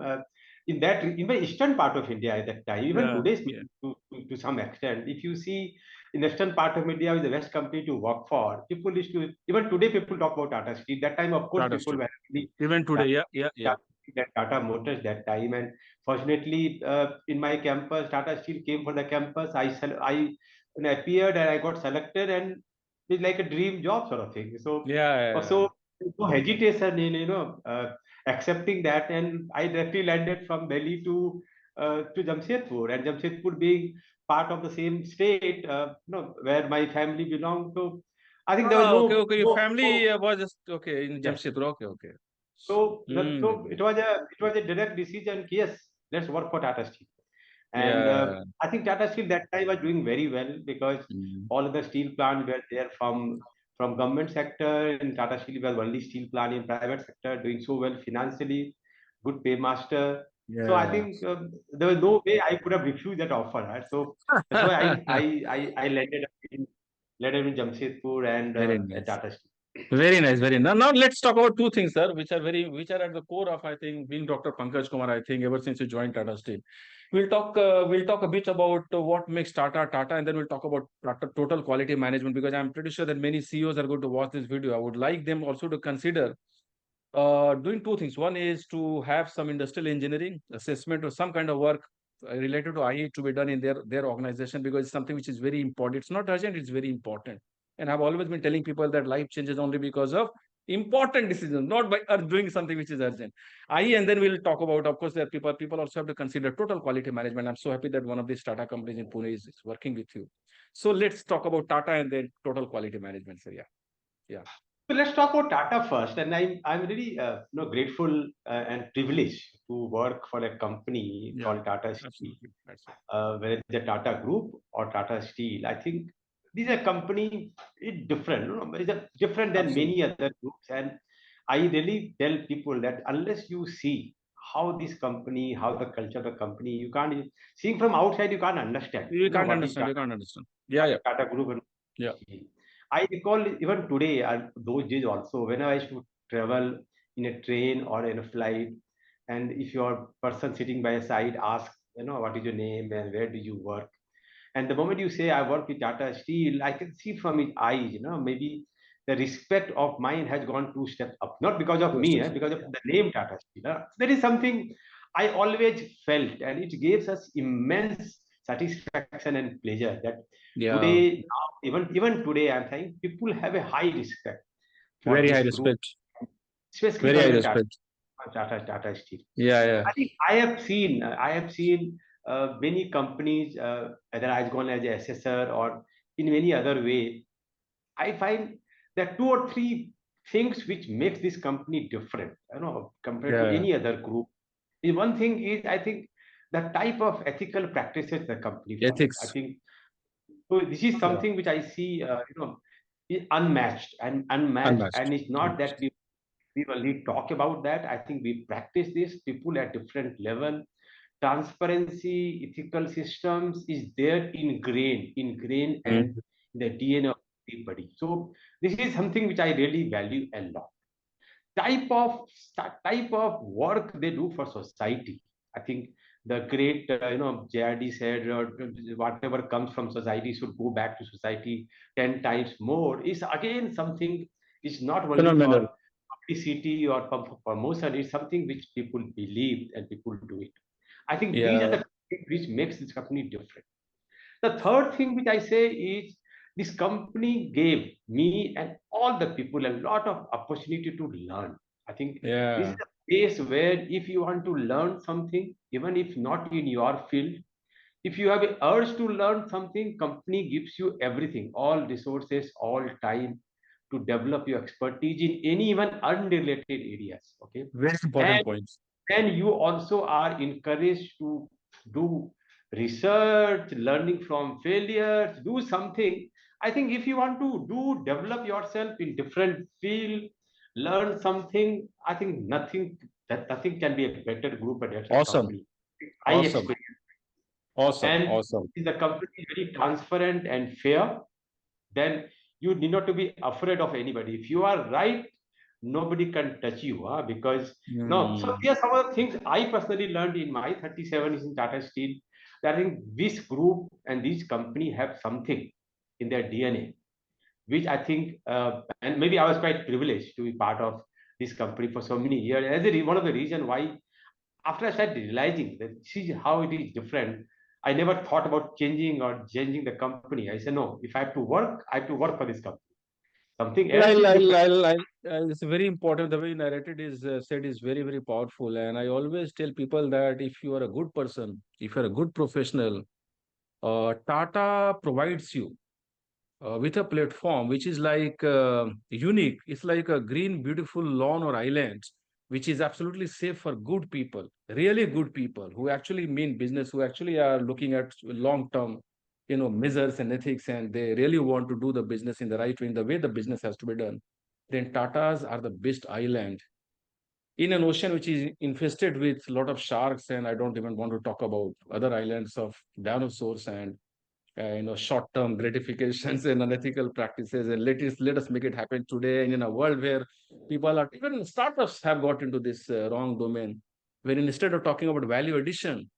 In the eastern part of India at that time, even yeah, today's yeah. to some extent, if you see in the eastern part of India with the best company to work for, people used to even today people talk about Tata Steel. That time, of course, Tata people Steel. were really Even today, yeah, yeah, yeah. Tata Motors that time, and fortunately, in my campus, Tata Steel came for the campus. I appeared and I got selected, and it's like a dream job sort of thing. So, Yeah, yeah, yeah. so no hesitation in accepting that, and I directly landed from Delhi to Jamshedpur, and Jamshedpur being part of the same state, where my family belonged to. I think there was Ah, okay, okay. Your no family was just okay in yes. Jamshedpur. Okay, okay. So Mm. it was a direct decision. Yes, let's work for Tata Steel. And Yeah. I think Tata Steel that time was doing very well because Mm. all of the steel plants were there from government sector, and Tata Steel was only steel plant in private sector doing so well financially, good paymaster. So I Yeah. think there was no way I could have refused that offer. Right? So that's why I landed in Jamshedpur and Very at nice. Tata Steel. Very nice, very nice. Now let's talk about two things, sir, which are at the core of I think being Dr. Pankaj Kumar. I think ever since you joined Tata Steel, we'll talk a bit about what makes Tata, and then we'll talk about Tata total quality management because I'm pretty sure that many CEOs are going to watch this video. I would like them also to consider doing two things. One is to have some industrial engineering assessment or some kind of work related to IE to be done in their organization because it's something which is very important. It's not urgent; it's very important. And I've always been telling people that life changes only because of important decisions, not by doing something which is urgent. IE, and then we'll talk about, of course, that people also have to consider total quality management. I'm so happy that one of these Tata companies in Pune is working with you. So let's talk about Tata and then total quality management. So yeah, yeah. So let's talk about Tata first. And I'm really grateful and privileged to work for a company Yeah, called Tata Steel, absolutely. Absolutely. whether it's the Tata Group or Tata Steel. I think these are company it's different. It's different than many Absolutely. other groups. And I really tell people that unless you see how this company, how the culture of the company, you can't seeing from outside, you can't understand. You can't What is understand. You can't understand. Yeah, yeah, Tata Group and yeah. Steel. I recall even today, those days also, whenever I used to travel in a train or in a flight, and if your person sitting by a side asks, what is your name and where do you work? And the moment you say, I work with Tata Steel, I can see from his eyes, maybe the respect of mine has gone two steps up. Not because of Two me, steps. because of the name Tata Steel. That is something I always felt, and it gives us immense satisfaction and pleasure that Yeah, today, now, even today, I'm saying people have a high respect for very high this group, respect. especially Very for high the respect. Tata Steel. Yeah, yeah. I think I have seen many companies, whether I've gone as a assessor or in many other way. I find there are two or three things which makes this company different, compared to Yeah. any other group. One thing is, I think, the type of ethical practices the company follow. I Ethics. think so. This is Yeah. something which I see, is unmatched, Unmatched. and it's not that Unmatched. we only talk about that. I think we practice this. People at different level, transparency, ethical systems is there ingrained and Mm. the DNA of everybody. So this is something which I really value a lot. Type of work they do for society. I think the great JRD said, whatever comes from society should go back to society 10 times more. Is again something. It's not only Phenomenal. for publicity or promotion. It's something which people believe and people do it. I think these are Yeah. the things which makes this company different. The third thing which I say is this company gave me and all the people a lot of opportunity to learn. I think this is Yeah. a place where if you want to learn something, even if not in your field, if you have an urge to learn something, company gives you everything, all resources, all time to develop your expertise in any even unrelated areas. Okay. Very important And points. then you also are encouraged to do research, learning from failures, do something. I think if you want to do develop yourself in different field, learn something, I think nothing can be a better group, a better Awesome. company. I Awesome. experience. Awesome. And Awesome. if the company is very transparent and fair, then you need not to be afraid of anybody. If you are right, nobody can touch you, because no. So Mm. these are some of the things I personally learned in my 37 years in Tata Steel. That I think this group and this company have something in their DNA, which I think, and maybe I was quite privileged to be part of this company for so many years. As one of the reason why, after I started realizing that see how it is different, I never thought about changing the company. I said, no, if I have to work, I have to work for this company. Something else I'll, is I'll, different. I'll, I'll, it's very important. The way you narrated is said is very, very powerful. And I always tell people that if you are a good person, if you're a good professional, Tata provides you with a platform which is like unique. It's like a green, beautiful lawn or island, which is absolutely safe for good people, really good people who actually mean business, who actually are looking at long term, measures and ethics, and they really want to do the business in the right way, in the way the business has to be done. Then Tatas are the best island in an ocean which is infested with a lot of sharks, and I don't even want to talk about other islands of dinosaurs and short-term gratifications and unethical practices. And let us make it happen today. And in a world where people are even startups have got into this wrong domain, where instead of talking about value addition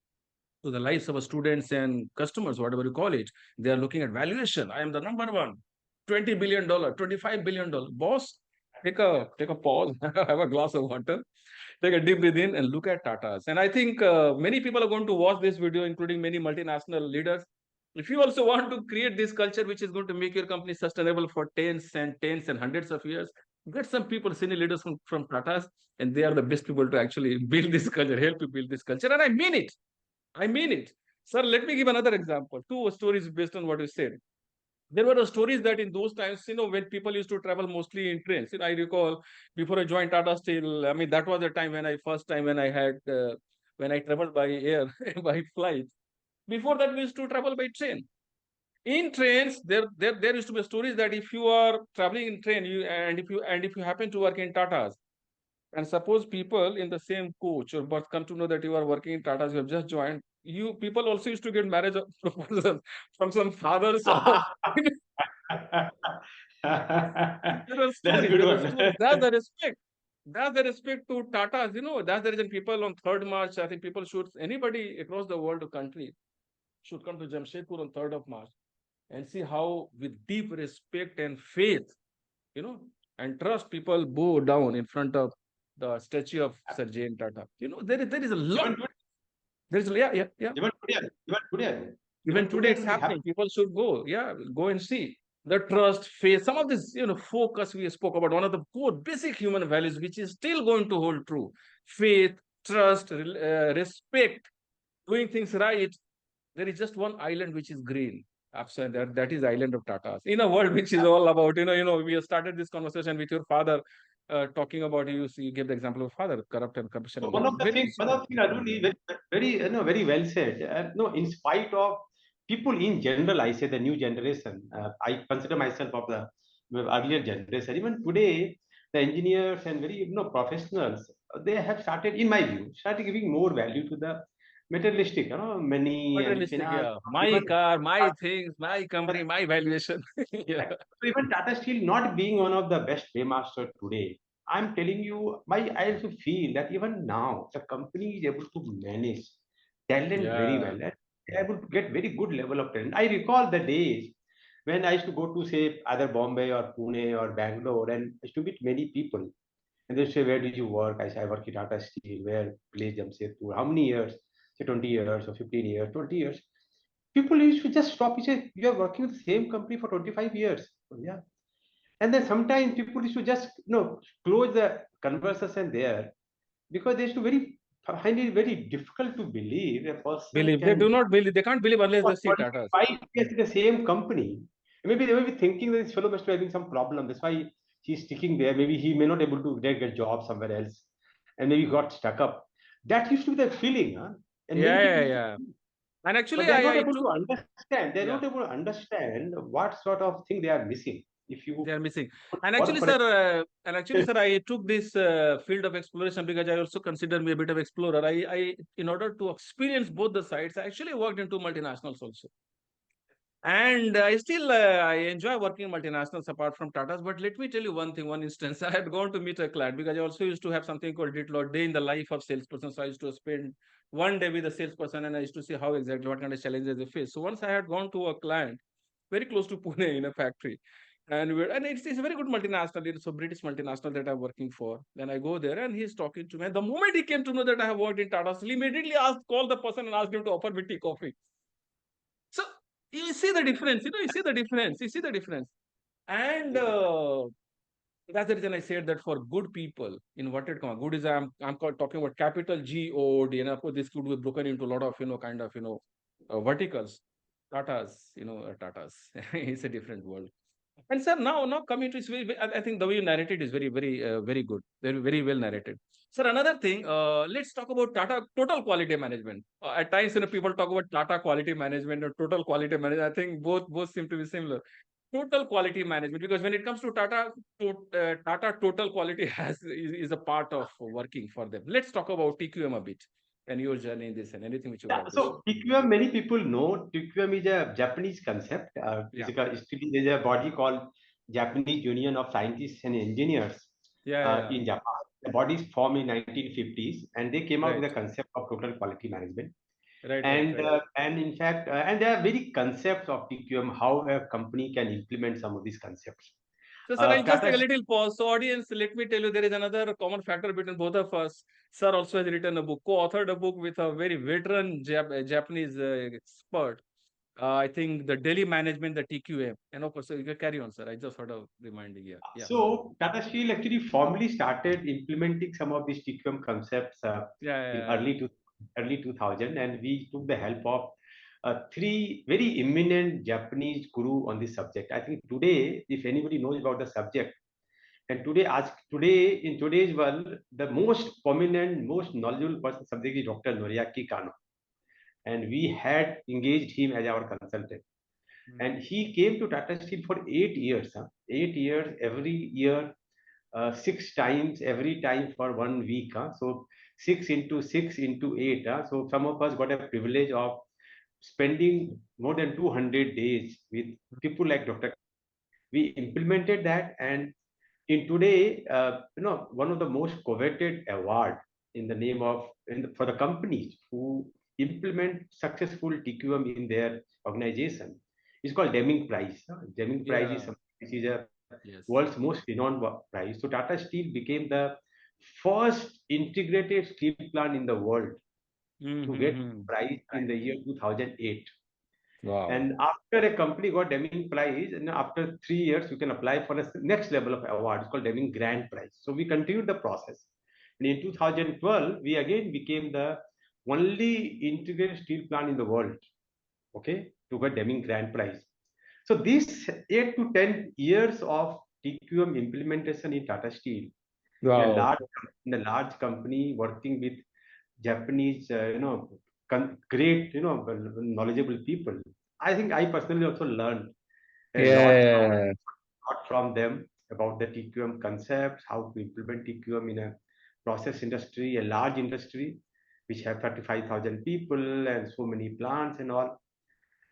to the lives of our students and customers, whatever you call it, they are looking at valuation. I am the number one, $20 billion, $25 billion. Boss, take a pause, have a glass of water, take a deep breath in and look at Tatas. And I think many people are going to watch this video, including many multinational leaders. If you also want to create this culture, which is going to make your company sustainable for tens and hundreds of years, get some people, senior leaders from Tatas, and they are the best people to actually build this culture, help you build this culture. And I mean it. I mean it. Sir, let me give another example. Two stories based on what you said. There were stories that in those times, when people used to travel mostly in trains. I recall before I joined Tata Steel, I mean, that was the time when first time when I had, when I traveled by air, by flight. Before that, we used to travel by train. In trains, there used to be stories that if you are traveling in train, if you happen to work in Tatas, and suppose people in the same coach or berth come to know that you are working in Tatas, you have just joined. You people also used to get marriage proposals from some fathers of. There are That's stories. good There are one. stories. That's the respect. That's the respect to Tatas. That's the reason people on 3rd March, I think people should, anybody across the world or country should come to Jamshedpur on 3rd of March and see how, with deep respect and faith, you know, and trust, people bow down in front of the statue of Sir J.N. Tata. There is a lot. Even today, There's, yeah, yeah, yeah. even today, even today, Even even today, today, it's it will happen. happening. People should go. Yeah, go and see the trust, faith, some of this, focus we spoke about. One of the core basic human values, which is still going to hold true: faith, trust, respect, doing things right. There is just one island which is green. Absolutely, that is island of Tatas. In a world which is all about, we have started this conversation with your father, talking about, you gave the example of father, corrupt and corruption So and all. Very one of the things, Aruli, very, very, very well said. No, in spite of people in general, I say the new generation. I consider myself of the earlier generation. Even today, the engineers and very professionals, they have started, in my view, started giving more value to the materialistic, money and materialistic, finance. yeah. My Even car, my things, my company, my valuation. Yeah. so even Tata Steel not being one of the best paymaster today, I'm telling you, I also feel that even now the company is able to manage talent very Yeah. well and they're able to get very good level of talent. I recall the days when I used to go to say either Bombay or Pune or Bangalore and I used to meet many people and they say, where did you work? I say, I work in Tata Steel. Where? Place Jamshedpur. How many years? Say 20 years or 15 years, 20 years. People used to just stop. You say, you are working with the same company for 25 years. Oh, yeah. And then sometimes people used to just, close the conversation there because they used to very find it very difficult to believe a person Believe. They do can not believe. They can't believe unless for they see Tatas. 25 years in the same company. Maybe they may be thinking that this fellow must be having some problem. That's why he's sticking there. Maybe he may not able to get a job somewhere else and maybe got stuck up. That used to be the feeling, huh? And many Yeah, people yeah, used to, yeah. And but actually, they're not I able took, to understand. They're yeah, not able to understand what sort of thing they are missing. If they you are missing. put And one actually, for a sir, I took this field of exploration because I also consider me a bit of explorer. In order to experience both the sides, I actually worked into multinationals also. And I still I enjoy working in multinationals apart from Tata's. But let me tell you one thing, one instance. I had gone to meet a client because I also used to have something called day in the life of salesperson. So I used to spend one day with a salesperson and I used to see how exactly what kind of challenges they face. So once I had gone to a client very close to Pune in a factory. And it's a very good multinational. It's a British multinational that I'm working for. Then I go there and he's talking to me. And the moment he came to know that I have worked in Tata, he immediately called the person and asked him to offer me tea coffee. So you see the difference, you see the difference, you see the difference. And that's the reason I said that for good people, inverted comma, good is talking about capital GOD, and of course this could be broken into a lot of kind of verticals. Tatas, Tatas. It's a different world. And sir, now coming to I think the way you narrated is very, very, very good. Very, very well narrated. Sir, another thing, let's talk about Tata total quality management. At times, people talk about Tata quality management or total quality management. I think both seem to be similar. Total quality management, because when it comes to Tata, Tata total quality is a part of working for them. Let's talk about TQM a bit and your journey in this and anything which you would Yeah, like to share. so TQM, many people know TQM is a Japanese concept. Yeah, There's a body called Japanese Union of Scientists and Engineers yeah, yeah, yeah. in Japan. The body is formed in 1950s, and they came out Right, with the concept of total quality management. right, right, And right. in fact, and there are very concepts of TQM how a company can implement some of these concepts. So, sir, I'll just Tata take a little pause. So, audience, let me tell you, there is another common factor between both of us. Sir also has written a book, co-authored a book with a very veteran Japanese expert. I think the daily management, the TQM. And of course, you can carry on, sir. I just sort of reminding you. Yeah, So Tata Steel actually formally started implementing some of these TQM concepts yeah, in yeah, early 2000, and we took the help of three very eminent Japanese guru on this subject. I think today, if anybody knows about the subject, and today in today's world, the most prominent, most knowledgeable person subject is Dr. Noriaki Kano, and we had engaged him as our consultant. And he came to Tata Steel for 8 years. 8 years, every year, 6 times, every time for 1 week. So 6 into 6 into 8. So some of us got a privilege of spending more than 200 days with people like Dr. We implemented that, and in today, one of the most coveted award in the name of for the companies who implement successful TQM in their organization is called Deming Prize. Deming Prize is Yeah. something which is a Yes. world's most renowned prize. So Tata Steel became the first integrated steel plant in the world to get Mm-hmm. prize in the year 2008. Wow. And after a company got Deming Prize, and after 3 years, you can apply for the next level of award. It's called Deming Grand Prize. So we continued the process. And in 2012, we again became the only integrated steel plant in the world, okay, to get Deming Grand Prize. So these 8 to 10 years of TQM implementation in Tata Steel in a Wow. large company working with Japanese, great, knowledgeable people. I think I personally also learned a Yeah. lot from them about the TQM concepts, how to implement TQM in a process industry, a large industry, which have 35,000 people and so many plants and all.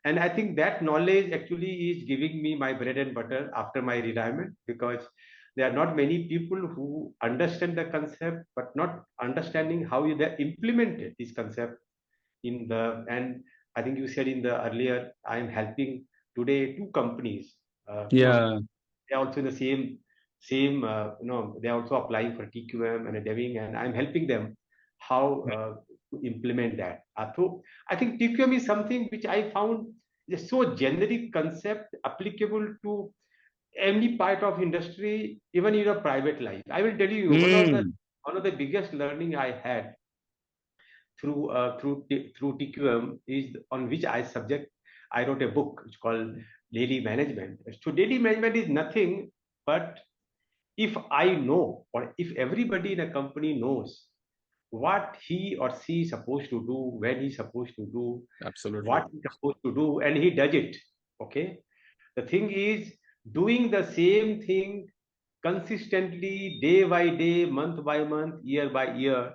And I think that knowledge actually is giving me my bread and butter after my retirement, because there are not many people who understand the concept but not understanding how they implemented this concept in the. And I think you said in the earlier, I am helping today two companies. Yeah. They're also in the same they're also applying for TQM and a Deving, and I'm helping them how to implement that. So I think TQM is something which I found is so generic concept applicable to any part of industry, even in your private life. I will tell you Mm. one of the biggest learning I had through TQM is on which I subject. I wrote a book. It's called Daily Management. So daily management is nothing but if I know, or if everybody in a company knows what he or she is supposed to do, when he's supposed to do, Absolutely. what he's supposed to do, and he does it. Okay. The thing is doing the same thing consistently, day by day, month by month, year by year,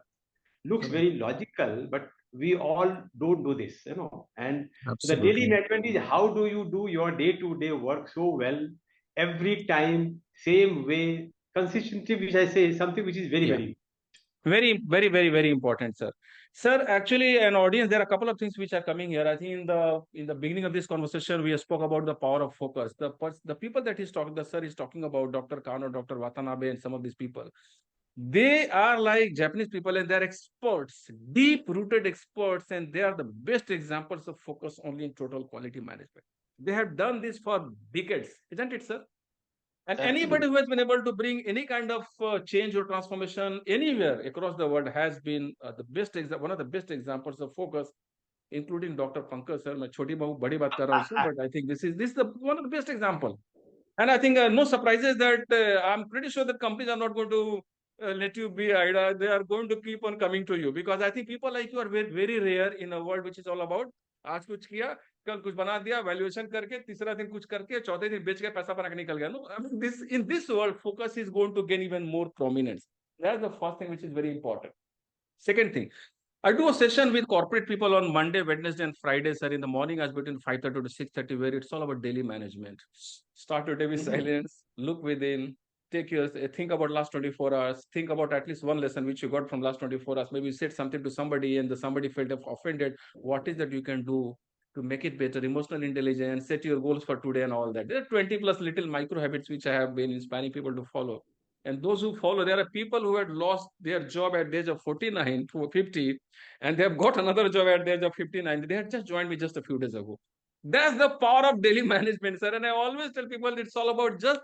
looks Correct. very logical, but we all don't do this. And the daily Absolutely. management is how do you do your day-to-day work so well, every time, same way, consistency, which I say is something which is very, Yeah. very. Very, very, very, very important, sir. Sir, actually, an audience, there are a couple of things which are coming here. I think in the beginning of this conversation, we spoke about the power of focus. The people that he's talking, the sir is talking about, Dr. Kano, Dr. Watanabe, and some of these people. They are like Japanese people, and they're experts, deep-rooted experts, and they are the best examples of focus only in total quality management. They have done this for decades, isn't it, sir? And anybody Absolutely. who has been able to bring any kind of change or transformation anywhere across the world has been one of the best examples of focus, including Dr. Pankaj sir. मैं छोटी बहु बड़ी बात कर रहा हूँ उससे, but I think this is the one of the best example. And I think no surprises that I'm pretty sure that companies are not going to let you be idle. They are going to keep on coming to you because I think people like you are very, very rare in a world which is all about आज कुछ किया कल कुछ बना दिया valuation करके तीसरा दिन कुछ करके चौथे दिन बेच के पैसा बना के निकल गया. No, I mean this in this world focus is going to gain even more prominence. That's the first thing which is very important. Second thing, I do a session with corporate people on Monday, Wednesday, and Friday, sir. In the morning, as between 5:30 to 6:30, where it's all about daily management. Start your day with Mhm. silence, look within, take your think about last 24 hours, think about at least one lesson which you got from last 24 hours. Maybe you said something to somebody and the somebody felt offended. What is that you can do to make it better? Emotional intelligence, set your goals for today and all that. There are 20 plus little micro habits which I have been inspiring people to follow. And those who follow, there are people who had lost their job at the age of 49 to 50, and they have got another job at the age of 59. They had just joined me just a few days ago. That's the power of daily management, sir. And I always tell people it's all about just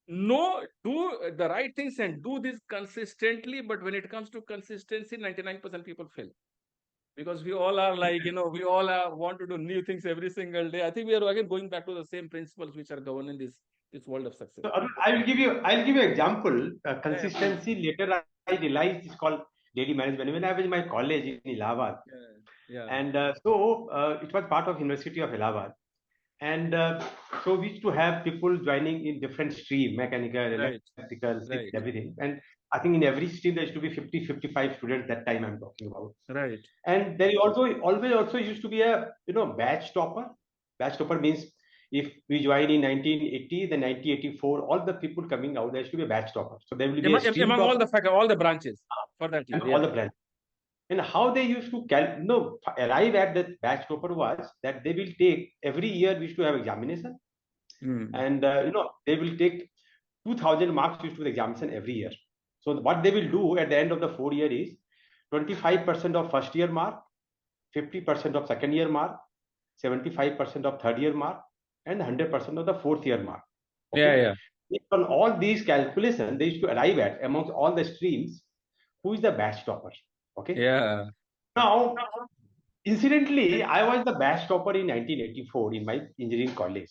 do the right things and do this consistently. But when it comes to consistency, 99% people fail. because we all are like, we all want to do new things every single day. I think we are again going back to the same principles which are governing this world of success. So Arun, I'll give you example. Yeah, yeah, please. Consistency. Later I realized it's called daily management. When I was in my college in Allahabad, Yeah, yeah, and it was part of University of Allahabad, and so we used to have people joining in different stream, mechanical, right, electrical, civil, right, everything. And I think in every stream there used to be 50, 55 students that time I'm talking about. right. And there also used to be a batch topper. Batch topper means if we join in 1980, then 1984, all the people coming out, there used to be a batch topper. So there will be a stream Among all topper all the branches for that year. and all Yeah. the branches. And how they used to arrive at that batch topper was that they will take every year we used to have examination, Mm. and they will take 2000 marks used to the examination every year. So what they will do at the end of the 4 year is 25% of first year mark, 50% of second year mark, 75% of third year mark, and 100% of the fourth year mark. Yeah, Okay. yeah, Based on all these calculations, they used to arrive at amongst all the streams who is the batch topper. Okay. yeah. Now, incidentally, I was the batch topper in 1984 in my engineering college.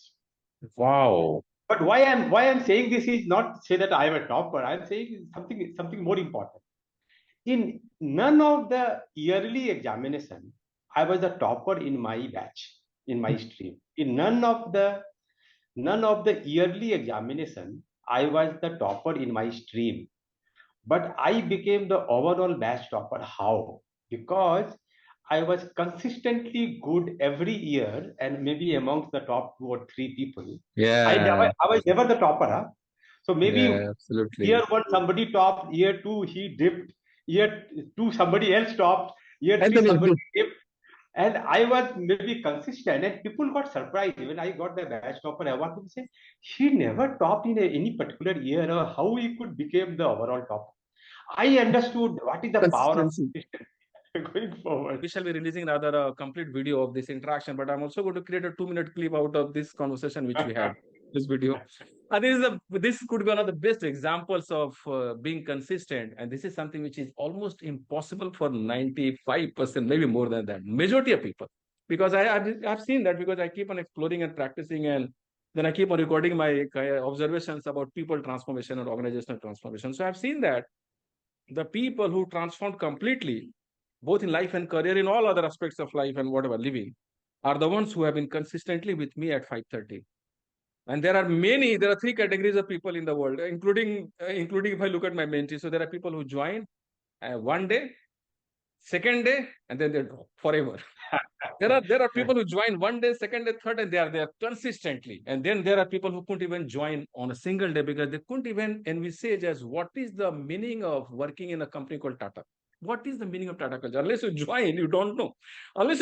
Wow. But why I'm saying this is not say that I am a topper. I'm saying something more important. In none of the yearly examination, I was the topper in my batch, in my stream. In none of the yearly examination, I was the topper in my stream. But I became the overall batch topper. How? Because I was consistently good every year and maybe amongst the top two or three people. Yeah, I was never the topper. Huh? So maybe yeah, absolutely. year one somebody topped, year two he dipped, year two somebody else topped, year And three then somebody dipped. And I was maybe consistent, and people got surprised when I got the batch topper award. People say he never topped in any particular year, or how he could become the overall top. I understood what is the power of consistency. consistency going forward. We shall be releasing rather a complete video of this interaction, but I'm also going to create a 2-minute clip out of this conversation which we had, this video. And this could be one of the best examples of being consistent. And this is something which is almost impossible for 95%, maybe more than that, majority of people. Because I've seen that because I keep on exploring and practicing, and then I keep on recording my observations about people transformation and organizational transformation. So I've seen that the people who transformed completely, both in life and career, in all other aspects of life and whatever living, are the ones who have been consistently with me at 5:30. And there are three categories of people in the world, including if I look at my mentee. So there are people who join one day, second day, and then they drop forever. There are people who join one day, second day, third, and they are consistently. And then there are people who couldn't even join on a single day because they couldn't even envisage as what is the meaning of working in a company called Tata. What is the meaning of Tata culture? Unless you join, you don't know. Unless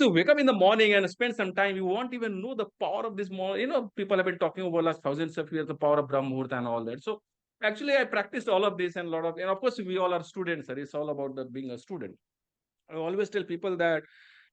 you wake up in the morning and spend some time, you won't even know the power of this more. People have been talking over last thousands of years, the power of Brahma Muhurta and all that. So actually, I practiced all of this and a lot of, and of course, we all are students. Sir. It's all about being a student. I always tell people that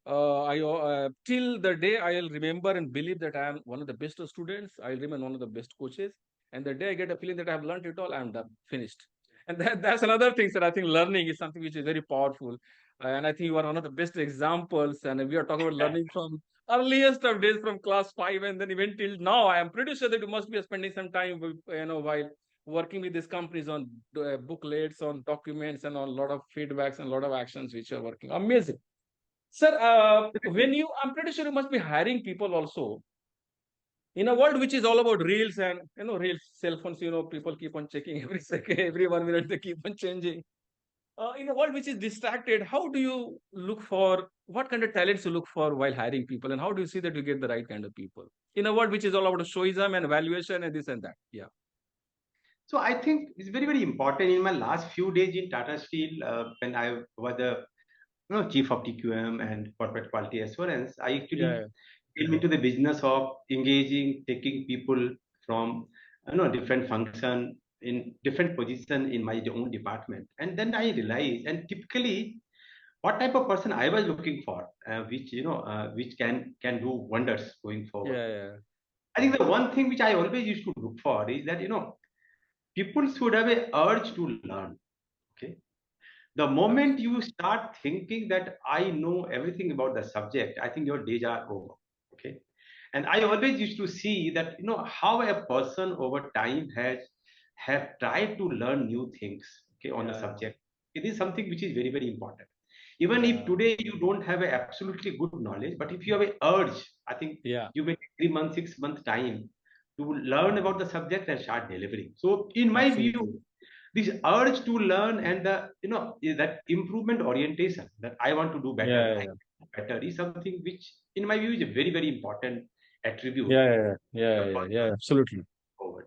I till the day I'll remember and believe that I am one of the best students. I'll remain one of the best coaches. And the day I get a feeling that I've learned it all, I'm done, finished. And that's another thing that I think learning is something which is very powerful. And I think you are one of the best examples. And we are talking about learning from earliest of days from class 5 and then even till now. I am pretty sure that you must be spending some time with, while working with these companies on booklets, on documents, and on a lot of feedbacks and a lot of actions which are working. Amazing. Sir, I'm pretty sure you must be hiring people also in a world which is all about reels and reels, cell phones. People keep on checking every second, every 1 minute they keep on changing. In a world which is distracted, how do you look for what kind of talents you look for while hiring people, and how do you see that you get the right kind of people in a world which is all about showism and evaluation and this and that? Yeah, So I think it's very, very important. In my last few days in Tata Steel, when I was the chief of TQM and corporate quality assurance, I yeah, actually came into the business of engaging, taking people from different function in different position in my own department, and then I realized, and typically, what type of person I was looking for, which can do wonders going forward. yeah, yeah, I think the one thing which I always used to look for is that people should have a urge to learn. Okay, The moment you start thinking that I know everything about the subject, I think your days are over. Okay. And I always used to see that, how a person over time have tried to learn new things, okay, on the Yeah, subject. It is something which is very, very important. Even if yeah, today you don't have a absolutely good knowledge, but if you have a urge, I think yeah. you may take 3 months, 6 months time to learn about the subject and start delivering. So in my view, Absolutely. this urge to learn and the that improvement orientation, that I want to do better, Yeah, I yeah, can do better, is something which in my view is a very, very important attribute yeah, yeah, yeah, the yeah, yeah, person yeah. Absolutely, forward.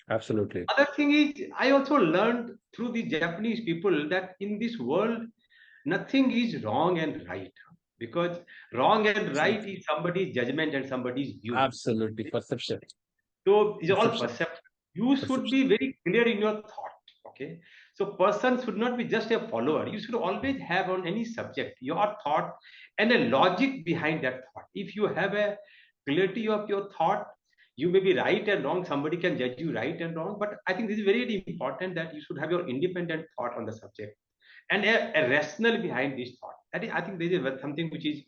absolutely. Other thing is, I also learned through the Japanese people that in this world nothing is wrong and right, because wrong and right Absolutely. is somebody's judgment and somebody's view. Absolutely. Perception. So it's all Perception. perception. You should Perception. be very clear in your thought. Okay. So person should not be just a follower. You should always have on any subject your thought and a logic behind that thought. If you have a clarity of your thought, you may be right and wrong. Somebody can judge you right and wrong. But I think this is very, very important that you should have your independent thought on the subject and a rationale behind this thought. That is, I think this is something which is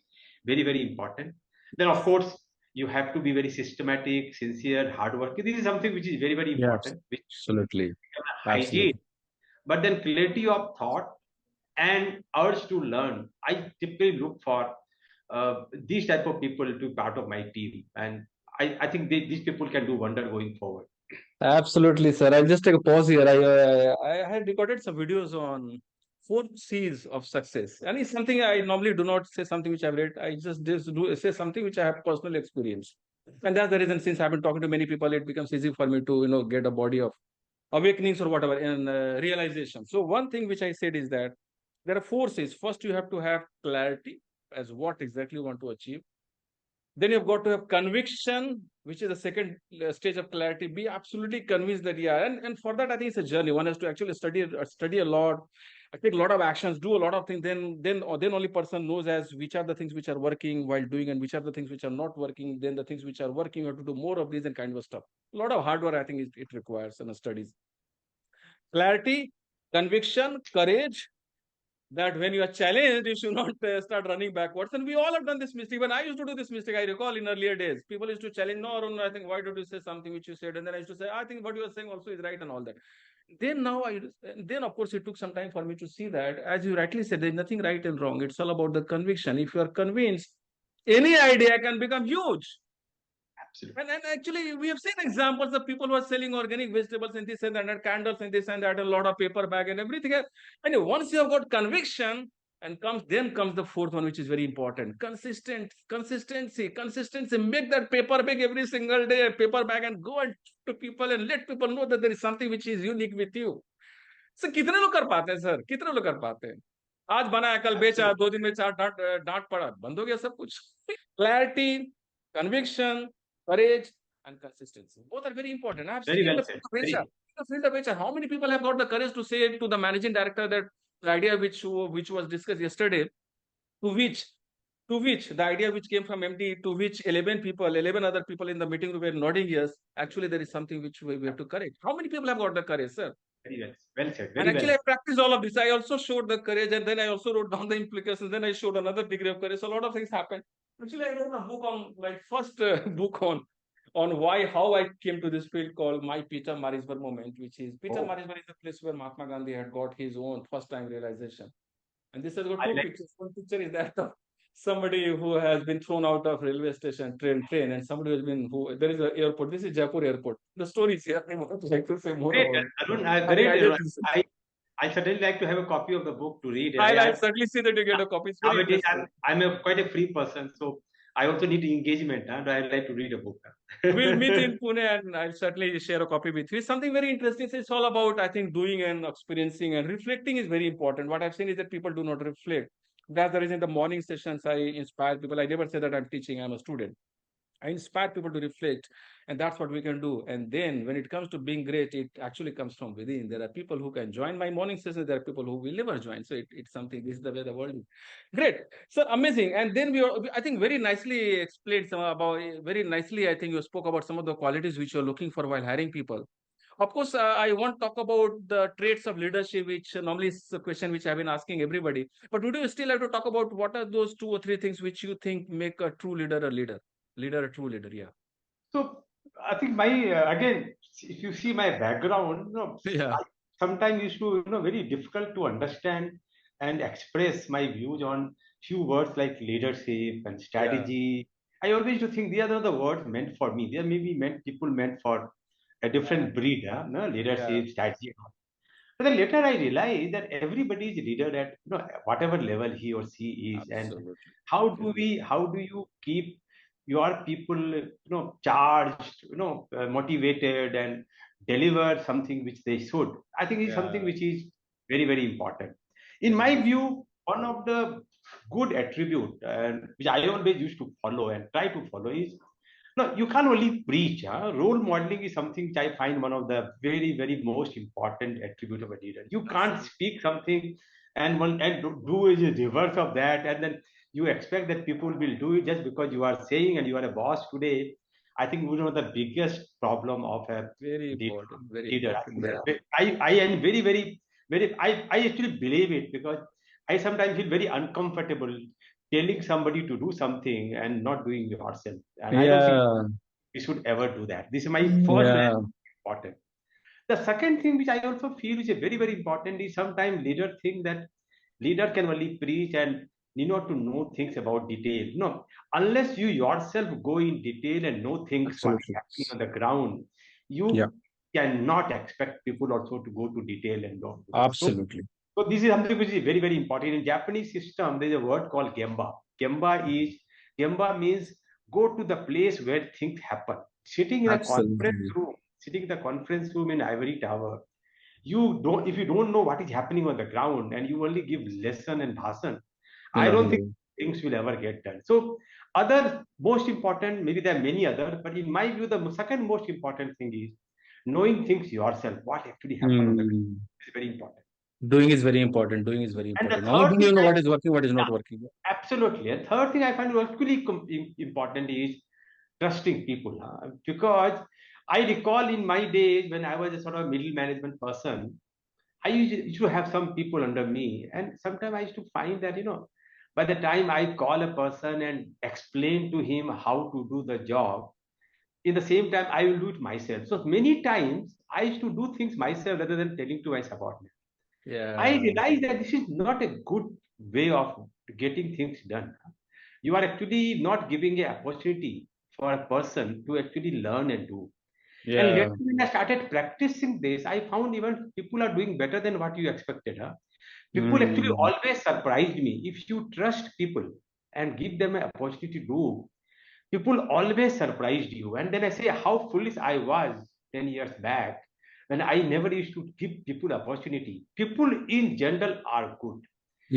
very, very important. Then, of course, you have to be very systematic, sincere, hardworking. This is something which is very, very Yeah, important, which absolutely. is hygiene. Absolutely. But then clarity of thought and urge to learn. I typically look for these type of people to be part of my team, and I think these people can do wonder going forward. Absolutely, sir. I'll just take a pause here. I had recorded some videos on 4 C's of success, and it's something I normally do not say something which I've read. I just do say something which I have personal experience, and that's the reason. Since I've been talking to many people, it becomes easy for me to get a body of awakenings or whatever and realization. So one thing which I said is that there are 4 C's. First, you have to have clarity as what exactly you want to achieve. Then you've got to have conviction, which is the second stage of clarity. Be absolutely convinced that yeah, and for that I think it's a journey. One has to actually study a lot, take a lot of actions, do a lot of things. Then only person knows as which are the things which are working while doing and which are the things which are not working. Then the things which are working, you have to do more of these and kind of stuff. A lot of hard work I think it requires in the studies. Clarity, conviction, courage, that when you are challenged, you should not start running backwards. And we all have done this mistake. When I used to do this mistake, I recall in earlier days, people used to challenge, no, Arun, I think, why don't you say something which you said? And then I used to say, I think what you are saying also is right and all that. Then of course, it took some time for me to see that, as you rightly said, there's nothing right and wrong. It's all about the conviction. If you are convinced, any idea can become huge. Absolutely. And actually, we have seen examples of people who are selling organic vegetables and this and that, and candles and this and that, and a lot of paper bag and everything else. And once you have got conviction, and then comes the fourth one, which is very important: consistency. Make that paper bag every single day, a paper bag, and go and to people and let people know that there is something which is unique with you. So, कितने लोग कर पाते हैं sir? कितने लोग कर पाते हैं? आज बनाया कल बेचा, Absolutely. 2 दिन में 4 डांट पड़ा, बंद हो गया सब कुछ. Clarity, conviction, courage, and consistency. Both are very important. I've Very seen in well the said. field of HR. Very. In the field of HR, how many people have got the courage to say to the managing director that the idea which was discussed yesterday, to which the idea which came from MD, to which 11 other people in the meeting room were nodding yes, actually there is something which we have to correct. How many people have got the courage, sir? Very well. Well said. And Very actually, well. I practiced all of this. I also showed the courage, and then I also wrote down the implications. Then I showed another degree of courage. So a lot of things happened. Actually, I wrote a book on my first book on why how I came to this field called My Peter Marisburg Moment, which is Peter Oh, Marisburg is the place where Mahatma Gandhi had got his own first time realization. And this has got I two like. pictures. One picture is that of somebody who has been thrown out of railway station, train, and somebody who has been who there is an airport. This is Jaipur airport. The story is here. I would like to say more Great, about it. Arun. I think Great. I did. I certainly like to have a copy of the book to read. I'll certainly see that you get a copy. It's very Nowadays, interesting. I'm quite a free person, so I also need engagement. Huh? I like to read a book. We'll meet in Pune and I'll certainly share a copy with you. It's something very interesting. It's all about, I think, doing and experiencing and reflecting is very important. What I've seen is that people do not reflect. That's the reason the morning sessions I inspire people. I never say that I'm teaching, I'm a student. I inspire people to reflect, and that's what we can do. And then when it comes to being great, it actually comes from within. There are people who can join my morning sessions, there are people who will never join. So it's something, this is the way the world is. Great. So amazing. And then I think, very nicely explained some about, very nicely, I think you spoke about some of the qualities which you're looking for while hiring people. Of course, I won't talk about the traits of leadership, which normally is a question which I've been asking everybody. But would you still have to talk about what are those 2 or 3 things which you think make a true leader a leader? Leader, a true leader, yeah. So I think my again, if you see my background, Yeah, I sometimes used to very difficult to understand and express my views on few words like leadership and yeah, strategy. I always used to think these are not the words meant for me. They are maybe meant people meant for a yeah, different breed, no? yeah, Leadership, strategy. But then later I realized that everybody is leader at whatever level he or she is, and absolutely. how do you keep your people charged, motivated and deliver something which they should. I think is something Yeah, which is very very important. In very my much. view, one of the good attribute and which I always used to follow and try to follow is no, you can't only preach. Huh? Role modeling is something which I find one of the very, very most important attribute of a leader. You can't Absolutely. speak something and do is the reverse of that, and then you expect that people will do it just because you are saying and you are a boss today. I think one of the biggest problem of a Very leader. important. Very leader. I important. think Yeah. I am very, very, very. I actually believe it because I sometimes feel very uncomfortable telling somebody to do something and not doing yourself. And I don't think Yeah. we should ever do that. This is my first and Yeah. important. The second thing which I also feel is a very, very important is sometimes leader think that leader can only preach and need not to know things about detail. No, unless you yourself go in detail and know things what is Absolutely. happening on the ground, Yeah. you cannot expect people also to go to detail and know. Absolutely. So this is something which is very, very important. In Japanese system, there's a word called gemba. Gemba means go to the place where things happen. Sitting in a conference Absolutely. room, sitting in the conference room in Ivory Tower, you don't if you don't know what is happening on the ground and you only give lesson and bhasan, I No, don't think no. things will ever get done. So other most important, maybe there are many other, but in my view, the second most important thing is knowing things yourself, what actually happened on the ground Hmm. is very important. Doing is very important. Doing is very And the important. Only third then thing you know I what is working, what is yeah, not working. absolutely. And third thing I find equally important is trusting people. Because I recall in my days when I was a sort of middle management person, I used to have some people under me, and sometimes I used to find that by the time I call a person and explain to him how to do the job, in the same time I will do it myself. So many times I used to do things myself rather than telling to my subordinate. I Yeah. realized that this is not a good way of getting things done. You are actually not giving an opportunity for a person to actually learn and do. And later, Yeah. when I started practicing this, I found even people are doing better than what you expected. Huh? People actually Hmm. always surprised me. If you trust people and give them an opportunity to do, people always surprised you. And then I say how foolish I was 10 years back when I never used to give people opportunity. People in general are good.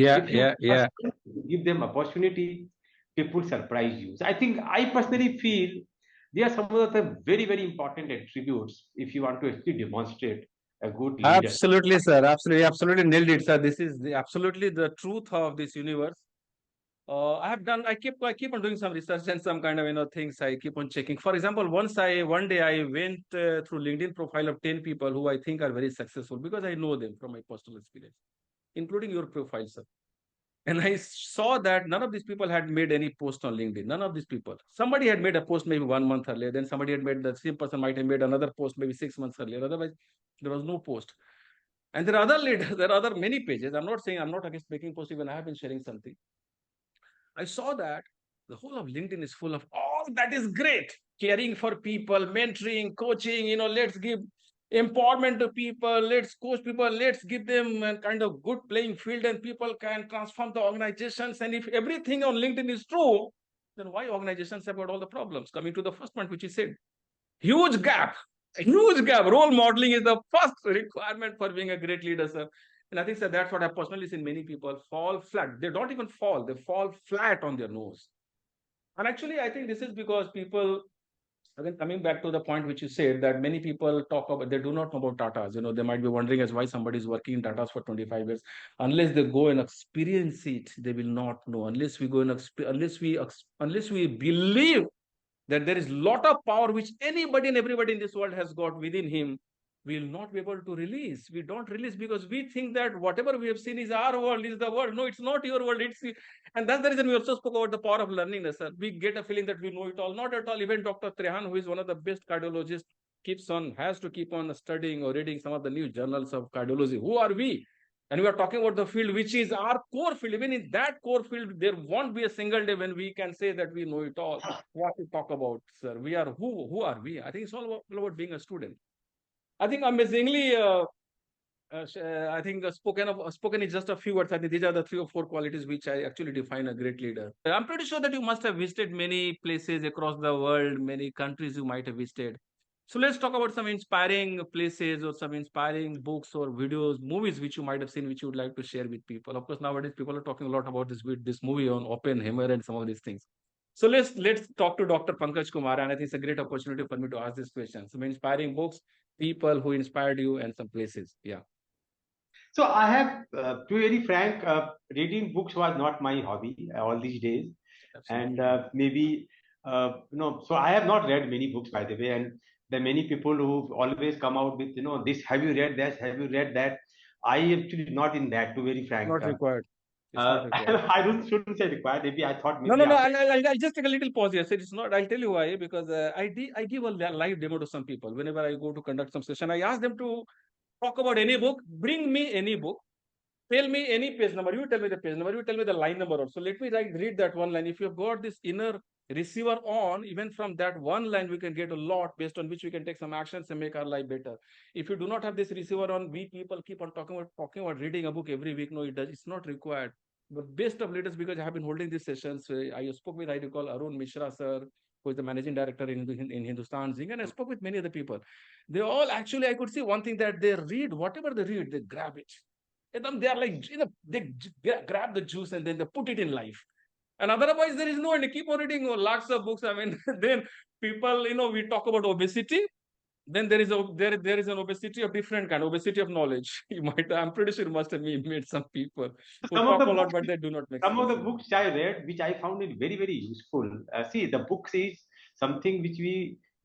Yeah. If you Yeah. Yeah. give them opportunity, people surprise you. So I think I personally feel they are some of the very, very important attributes if you want to actually demonstrate a good leader. Absolutely, sir. Absolutely. Absolutely nailed it, sir. This is absolutely the truth of this universe. I keep on doing some research and some kind of things. I keep on checking. For example, one day I went through LinkedIn profile of 10 people who I think are very successful because I know them from my personal experience, including your profile, sir. And I saw that none of these people had made any post on LinkedIn. None of these people. Somebody had made a post maybe 1 month earlier. Then somebody had made the same person might have made another post maybe 6 months earlier. Otherwise, there was no post. And there are other leaders, there are other many pages. I'm not saying I'm not against making posts, even I have been sharing something. I saw that the whole of LinkedIn is full of all that is great. Caring for people, mentoring, coaching, let's give empowerment to people, let's coach people, let's give them a kind of good playing field and people can transform the organizations. And if everything on LinkedIn is true, then why organizations have got all the problems? Coming to the first point, which you said, huge gap. A huge gap. Role modeling is the first requirement for being a great leader, sir. And I think, sir, that's what I've personally seen many people fall flat. They don't even fall, they fall flat on their nose. And actually, I think this is because people, again, coming back to the point which you said, that many people talk about, they do not know about Tatas. They might be wondering as why somebody is working in Tatas for 25 years. Unless they go and experience it, they will not know. Unless we go and unless we believe that there is lot of power which anybody and everybody in this world has got within him, we will not be able to release. We don't release because we think that whatever we have seen is our world, is the world. No, it's not your world. And that's the reason we also spoke about the power of learning, sir. We get a feeling that we know it all. Not at all. Even Dr. Trehan, who is one of the best cardiologists, has to keep on studying or reading some of the new journals of cardiology. Who are we? And we are talking about the field which is our core field. Even in that core field, there won't be a single day when we can say that we know it all. What we talk about, sir? We are who are we? I think it's all about being a student. I think amazingly, I think spoken is just a few words. I think these are the 3 or 4 qualities which I actually define a great leader. I'm pretty sure that you must have visited many places across the world, many countries you might have visited. So let's talk about some inspiring places or some inspiring books or videos, movies which you might have seen, which you would like to share with people. Of course, nowadays people are talking a lot about this movie on Oppenheimer and some of these things. So let's talk to Dr. Pankaj Kumar, and I think it's a great opportunity for me to ask this question. Some inspiring books, people who inspired you, and some places. Yeah. So I have, to be very frank, reading books was not my hobby all these days, and Absolutely. maybe So I have not read many books, by the way, and there are many people who always come out with this. Have you read this? Have you read that? I actually not in that. To be very frank, Not required. It's not required. I don't shouldn't say required. Maybe I thought No, maybe no, no. after. I'll just take a little pause here. So it's not. I'll tell you why. Because I give a live demo to some people whenever I go to conduct some session. I ask them to talk about any book. Bring me any book. Tell me any page number. You tell me the page number. You tell me the line number also. Let me read that one line. If you've got this inner receiver on, even from that one line, we can get a lot based on which we can take some actions and make our life better. If you do not have this receiver on, we people keep on talking about reading a book every week. No, it's not required. The best of leaders, because I have been holding these sessions. I spoke with, I recall, Arun Mishra, sir, who is the managing director in Hindustan Zinc, and I spoke with many other people. They all actually, I could see one thing, that they read, whatever they read, they grab it. And then they are like, they grab the juice and then they put it in life. And otherwise, there is no, and they keep on reading lots of books. I mean, then people, we talk about obesity. Then there is an obesity of different kind, obesity of knowledge. I'm pretty sure you must have met some people who Some of talk the a lot, books, but they do not make some of sense. the books I read, which I found it very, very useful. See, the books is something which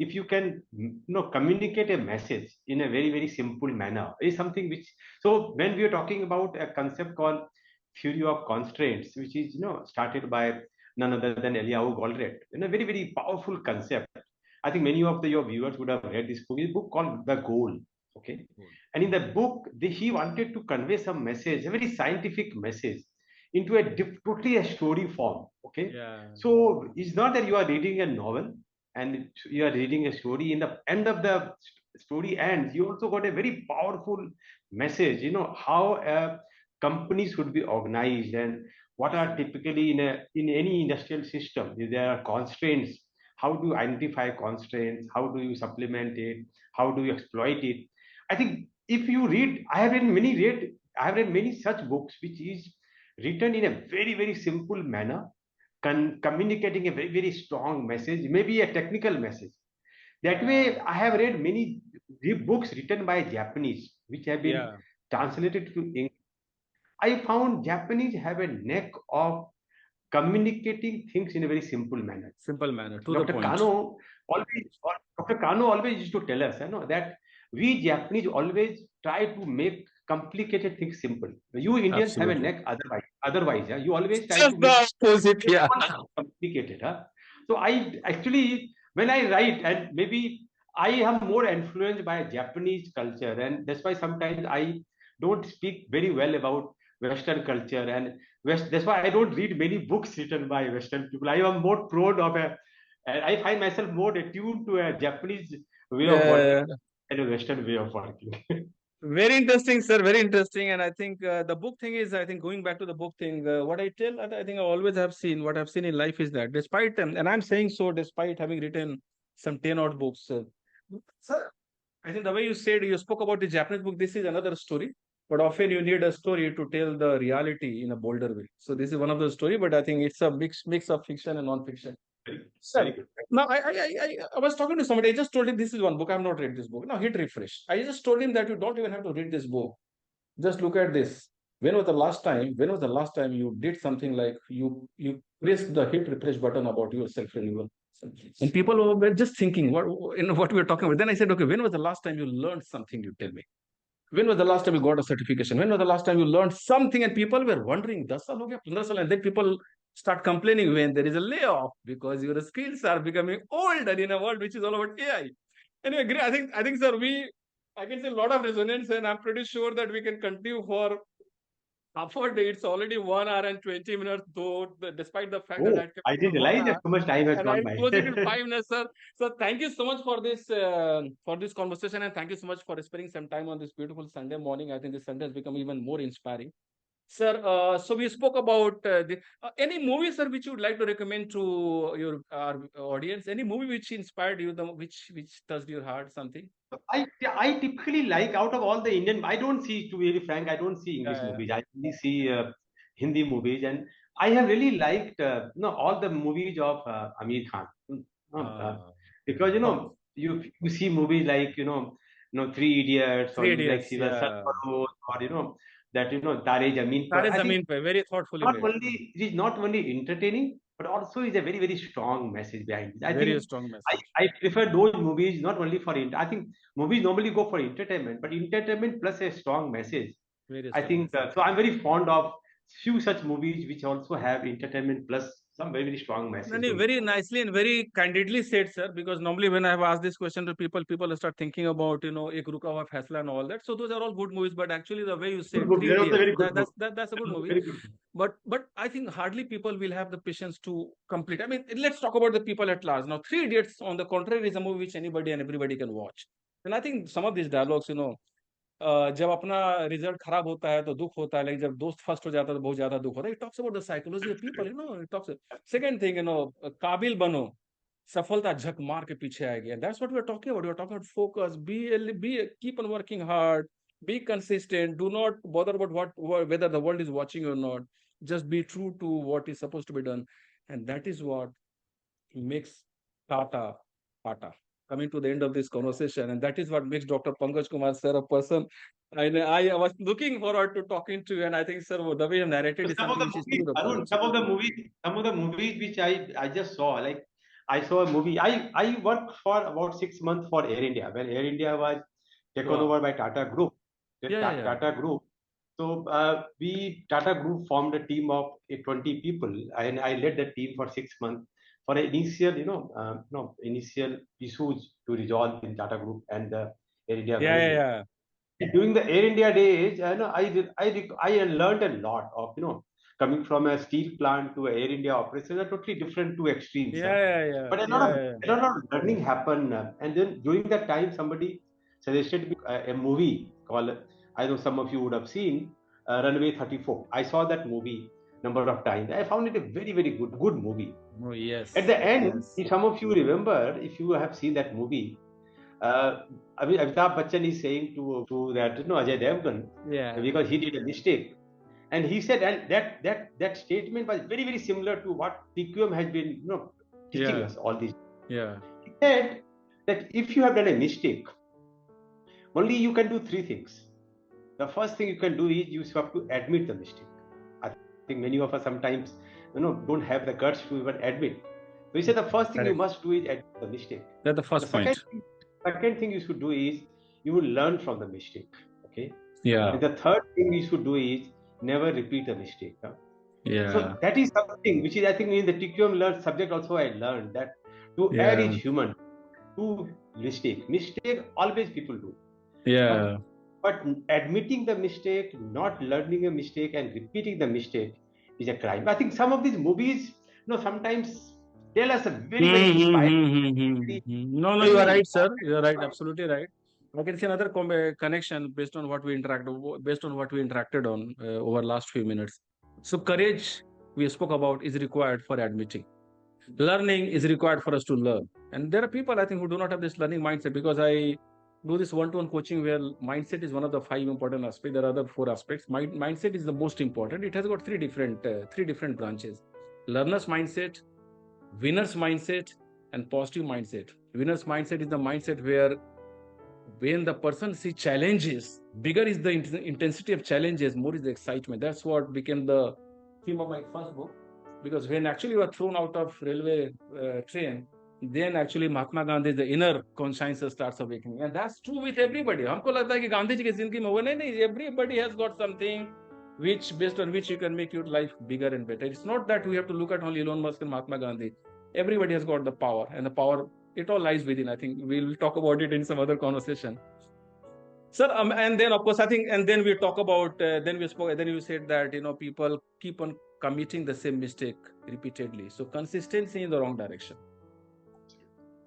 if you can, communicate a message in a very, very simple manner, is something which. So when we are talking about a concept called theory of constraints, which is, started by none other than Eliyahu Goldratt, very, very powerful concept. I think many of your viewers would have read this book. It's a book called The Goal. Okay, Cool. and in that book, he wanted to convey some message, a very scientific message, into totally a story form. Okay, Yeah. so it's not that you are reading a novel and you are reading a story. In the end of the story ends, you also got a very powerful message. How a company should be organized and what are typically in any industrial system. If there are constraints, how do you identify constraints? How do you supplement it? How do you exploit it? I think if you read, I have read many such books which is written in a very, very simple manner, communicating a very, very strong message, maybe a technical message. That Yeah. way, I have read many books written by Japanese, which have been Yeah. translated to English. I found Japanese have a knack of communicating things in a very simple manner. Simple manner, to the Dr. point. Kano Dr. Kano always used to tell us, that we Japanese always try to make complicated things simple. You Indians have a Absolutely. neck otherwise, yeah, you always try to Just make the opposite. Yeah. complicated. Huh? So I actually, when I write, and maybe I am more influenced by Japanese culture, and that's why sometimes I don't speak very well about Western culture and West. That's why I don't read many books written by Western people. I am more prone of a, and I find myself more attuned to a Japanese way of working Yeah. than a Western way of working. Very interesting, sir. Very interesting. And I think the book thing is, I think going back to the book thing, what I tell, I think I always have seen, what I've seen in life is that despite, and I'm saying so, despite having written some 10 odd books, sir, I think the way you said, you spoke about the Japanese book, this is another story. But often you need a story to tell the reality in a bolder way. So this is one of those story, but I think it's a mix of fiction and non-fiction. Very Sir, good. now I was talking to somebody. I just told him this is one book. I have not read this book. Now hit refresh. I just told him that you don't even have to read this book. Just look at this. When was the last time? When was the last time you did something like you pressed the hit refresh button about your self renewal? And people were just thinking, what we were talking about. Then I said, okay, when was the last time you learned something? You tell me. When was the last time you got a certification? When was the last time you learned something? And people were wondering, 10 साल हो गया, 15 साल, and then people start complaining when there is a layoff because your skills are becoming older in a world which is all about AI. And you agree? I think, sir, I can see a lot of resonance, and I'm pretty sure that we can continue for half a day. It's already 1 hour and 20 minutes, though, despite the fact that I Oh, kept I it for didn't one realize that hour so much time has and I gone by. close it in 5 minutes, sir. So thank you so much for this conversation, and thank you so much for spending some time on this beautiful Sunday morning. I think this Sunday has become even more inspiring, sir. So we spoke about any movie, sir, which you would like to recommend to your our audience. Any movie which inspired you, which touched your heart, something. I typically like, out of all the Indian, I don't see, to be very frank, I don't see Yeah, English yeah, movies. I only see Hindi movies, and I have really liked all the movies of Amir Khan. uh, Because oh, you see movies like Three Idiots, or Three you like Idiots, see the yeah. Sarfarosh, or that Tare Zameen Par. Tare I think Zameen Pe, very thoughtfully not made, only it is not only entertaining, but also is a very very strong message behind it. I very think strong I, message, I prefer those movies not only for I think movies normally go for entertainment, but entertainment plus a strong message. very I strong think message. so. I'm very fond of few such movies which also have entertainment plus some very very strong No, message no, going very forward. nicely and very candidly said, sir. Because normally when I have asked this question to people, people start thinking about Ek Ruka Hua Faisla and all that. So those are all good movies. But actually, the way you Good said book. Three That was a Idiots, very good book. that's a good That was a movie. very good book. But I think hardly people will have the patience to complete. I mean, let's talk about the people at large now. Three Idiots, on the contrary, is a movie which anybody and everybody can watch. And I think some of these dialogues, जब अपना result खराब होता है तो दुख होता है, लेकिन जब दोस्त फर्स्ट हो जाता है तो बहुत ज्यादा दुख होता है. It talks about the psychology of people, it talks. Second thing, काबिल बनो, सफलता झक मार के पीछे आएगी. And that's what we are talking about. We are talking about focus, be keep on working hard, be consistent, do not bother about whether the world is watching or not. Just be true to what is supposed to be done. And that is what makes Tata Tata. Coming to the end of this conversation, and that is what makes Dr. Pankaj Kumar, sir, a person. And I was looking forward to talking to you, and I think, sir, the way you So narrated is some of something the which is movies, true to Arun, approach. some of the movies which I just saw, like I saw a movie. I worked for about 6 months for Air India when Air India was taken Wow. over by Tata Group. The Yeah, yeah, yeah. Tata Group. So we Tata Group formed a team of 20 people, and I led the team for 6 months for initial, initial issues to resolve in Tata Group and the Air India Yeah, yeah, management. yeah. During the Air India days, I learned a lot of coming from a steel plant to a Air India operations are totally different two extremes. Yeah, yeah, yeah. But Yeah, yeah. a lot of learning happened, and then during that time somebody suggested me a movie called, I know some of you would have seen, Runway 34. I saw that movie number of times. I found it a very very good movie. Oh, At yes. the end, Yes. if some of you remember, if you have seen that movie, uh, I mean, Amitabh Bachchan is saying to that Ajay Devgan, Yeah. because he did a mistake, and he said, and that statement was very very similar to what TQM has been teaching Yeah. us all these. Yeah. He said that if you have done a mistake, only you can do three things. The first thing you can do is you have to admit the mistake. I think many of us sometimes don't have the guts to even admit. So he said the first thing you Correct. must do is admit the mistake. That's the The first point. second thing you should do is you will learn from the mistake. Okay. Yeah. And the third thing you should do is never repeat a mistake. Huh? So Yeah. that is something which is, I think, in the TQM learned subject also I learned that to add Yeah. is human. To mistake always people do, but Yeah. but admitting the mistake, not learning a mistake and repeating the mistake is a crime. I think some of these movies, sometimes tell us a very very inspiring, very, No, no, you are very right, sir. important You are right. point. Absolutely right. I can see another connection based on what we interacted on over last few minutes. So courage we spoke about is required for admitting. Learning is required for us to learn. And there are people I think who do not have this learning mindset, because I do this one-to-one coaching where mindset is one of the five important aspects. There are other four aspects. Mindset is the most important. It has got three different branches: learner's mindset, winner's mindset, and positive mindset. Winner's mindset is the mindset where when the person sees challenges, bigger is the intensity of challenges, more is the excitement. That's what became the theme of my first book. Because when actually you are thrown out of railway train, then actually Mahatma Gandhi, the inner conscience starts awakening. And that's true with everybody. हमको लगता है कि गांधी जी की जिंदगी में वो नहीं, everybody has got something which based on which you can make your life bigger and better. It's not that we have to look at only Elon Musk and Mahatma Gandhi. Everybody has got the power, and the power, it all lies within. I think we'll talk about it in some other conversation. Sir, and then of course I think, and then we talk about, then you said that people keep on committing the same mistake repeatedly. So consistency in the wrong direction.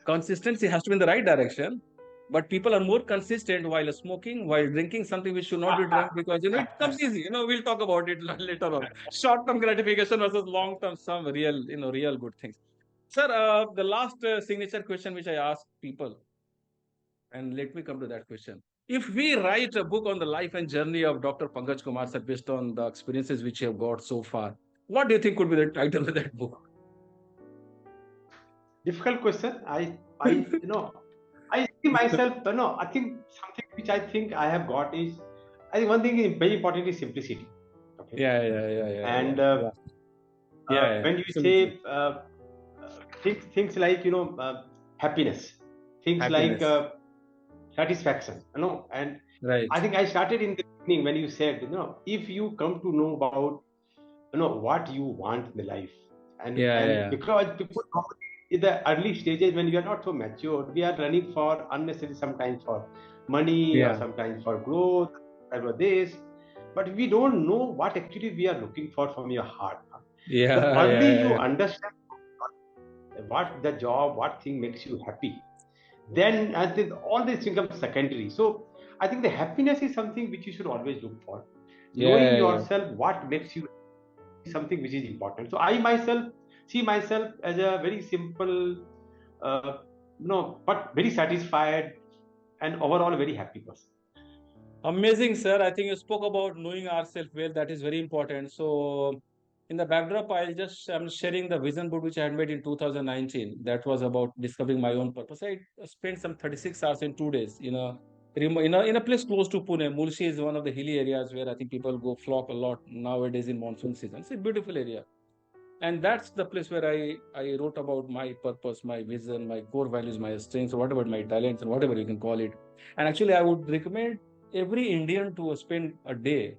Consistency has to be in the right direction, but people are more consistent while smoking, while drinking something which should not be drunk, because it comes easy. We'll talk about it later on. Short-term gratification versus long-term, some real good things. Sir, the last signature question which I ask people, and let me come to that question. If we write a book on the life and journey of Dr. Pankaj Kumar, sir, based on the experiences which you have got so far, what do you think could be the title of that book? Difficult question. I see myself. I think something which I think I have got is, I think one thing is very important is simplicity. Okay. Yeah. And when you Absolutely. say things like happiness, things like Happiness. satisfaction, and Right. I think I started in the beginning when you said, if you come to know about what you want in the life, and Yeah. because people in the early stages when we are not so mature, we are running for unnecessary, sometimes for money or Yeah. sometimes for growth, or this, but we don't know what actually we are looking for from your heart. The early you Yeah. understand what the job, what thing makes you happy, then I think all these things become secondary. So I think the happiness is something which you should always look for. Knowing Yeah. yourself what makes you something which is important. So I myself see myself as a very simple, but very satisfied and overall very happy person. Amazing, sir. I think you spoke about knowing ourselves well. That is very important. So, in the backdrop, I'm sharing the vision board which I had made in 2019. That was about discovering my own purpose. I spent some 36 hours in 2 days in a place close to Pune. Mulshi is one of the hilly areas where I think people go flock a lot nowadays in monsoon season. It's a beautiful area. And that's the place where I wrote about my purpose, my vision, my core values, my strengths, whatever my talents, and whatever you can call it. And actually, I would recommend every Indian to spend a day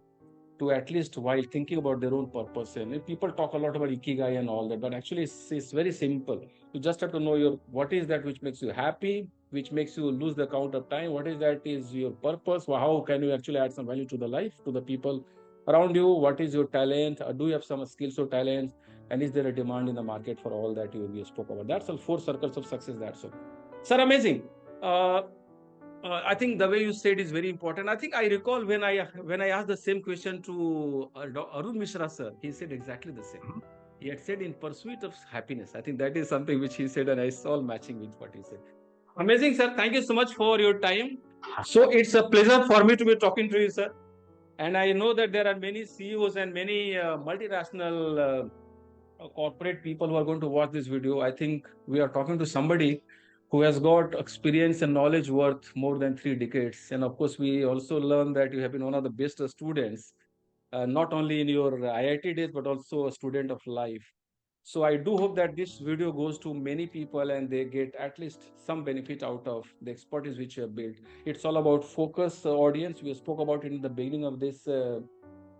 to, at least while thinking about their own purpose. And people talk a lot about ikigai and all that, but actually it's very simple. You just have to know what is that which makes you happy, which makes you lose the count of time. What is that is your purpose? How can you actually add some value to the life, to the people around you? What is your talent? Do you have some skills or talents? And is there a demand in the market for all that you spoke about? That's all 4 circles of success. That's all. Sir, amazing. I think the way you said is very important. I think I recall when I asked the same question to Arun Mishra sir, he said exactly the same. He had said in pursuit of happiness. I think that is something which he said, and I saw matching with what he said. Amazing, sir. Thank you so much for your time. So it's a pleasure for me to be talking to you, sir. And I know that there are many CEOs and many multinational corporate people who are going to watch this video. I think we are talking to somebody who has got experience and knowledge worth more than 3 decades. And of course, we also learn that you have been one of the best students, not only in your IIT days, but also a student of life. So I do hope that this video goes to many people and they get at least some benefit out of the expertise which you have built. It's all about focus, audience. We spoke about it in the beginning of this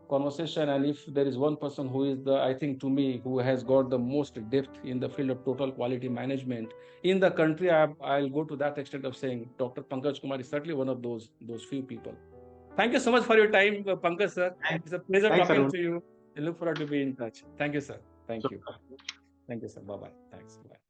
conversation, and if there is one person who is I think to me, who has got the most depth in the field of total quality management in the country, I'll go to that extent of saying Dr. Pankaj Kumar is certainly one of those few people. Thank you so much for your time, Pankaj sir. It's a pleasure Thanks, talking Arun. to you. I look forward to be in touch. Thank you, sir. Thank So, you. Thank you, sir. Bye bye. Thanks. Bye.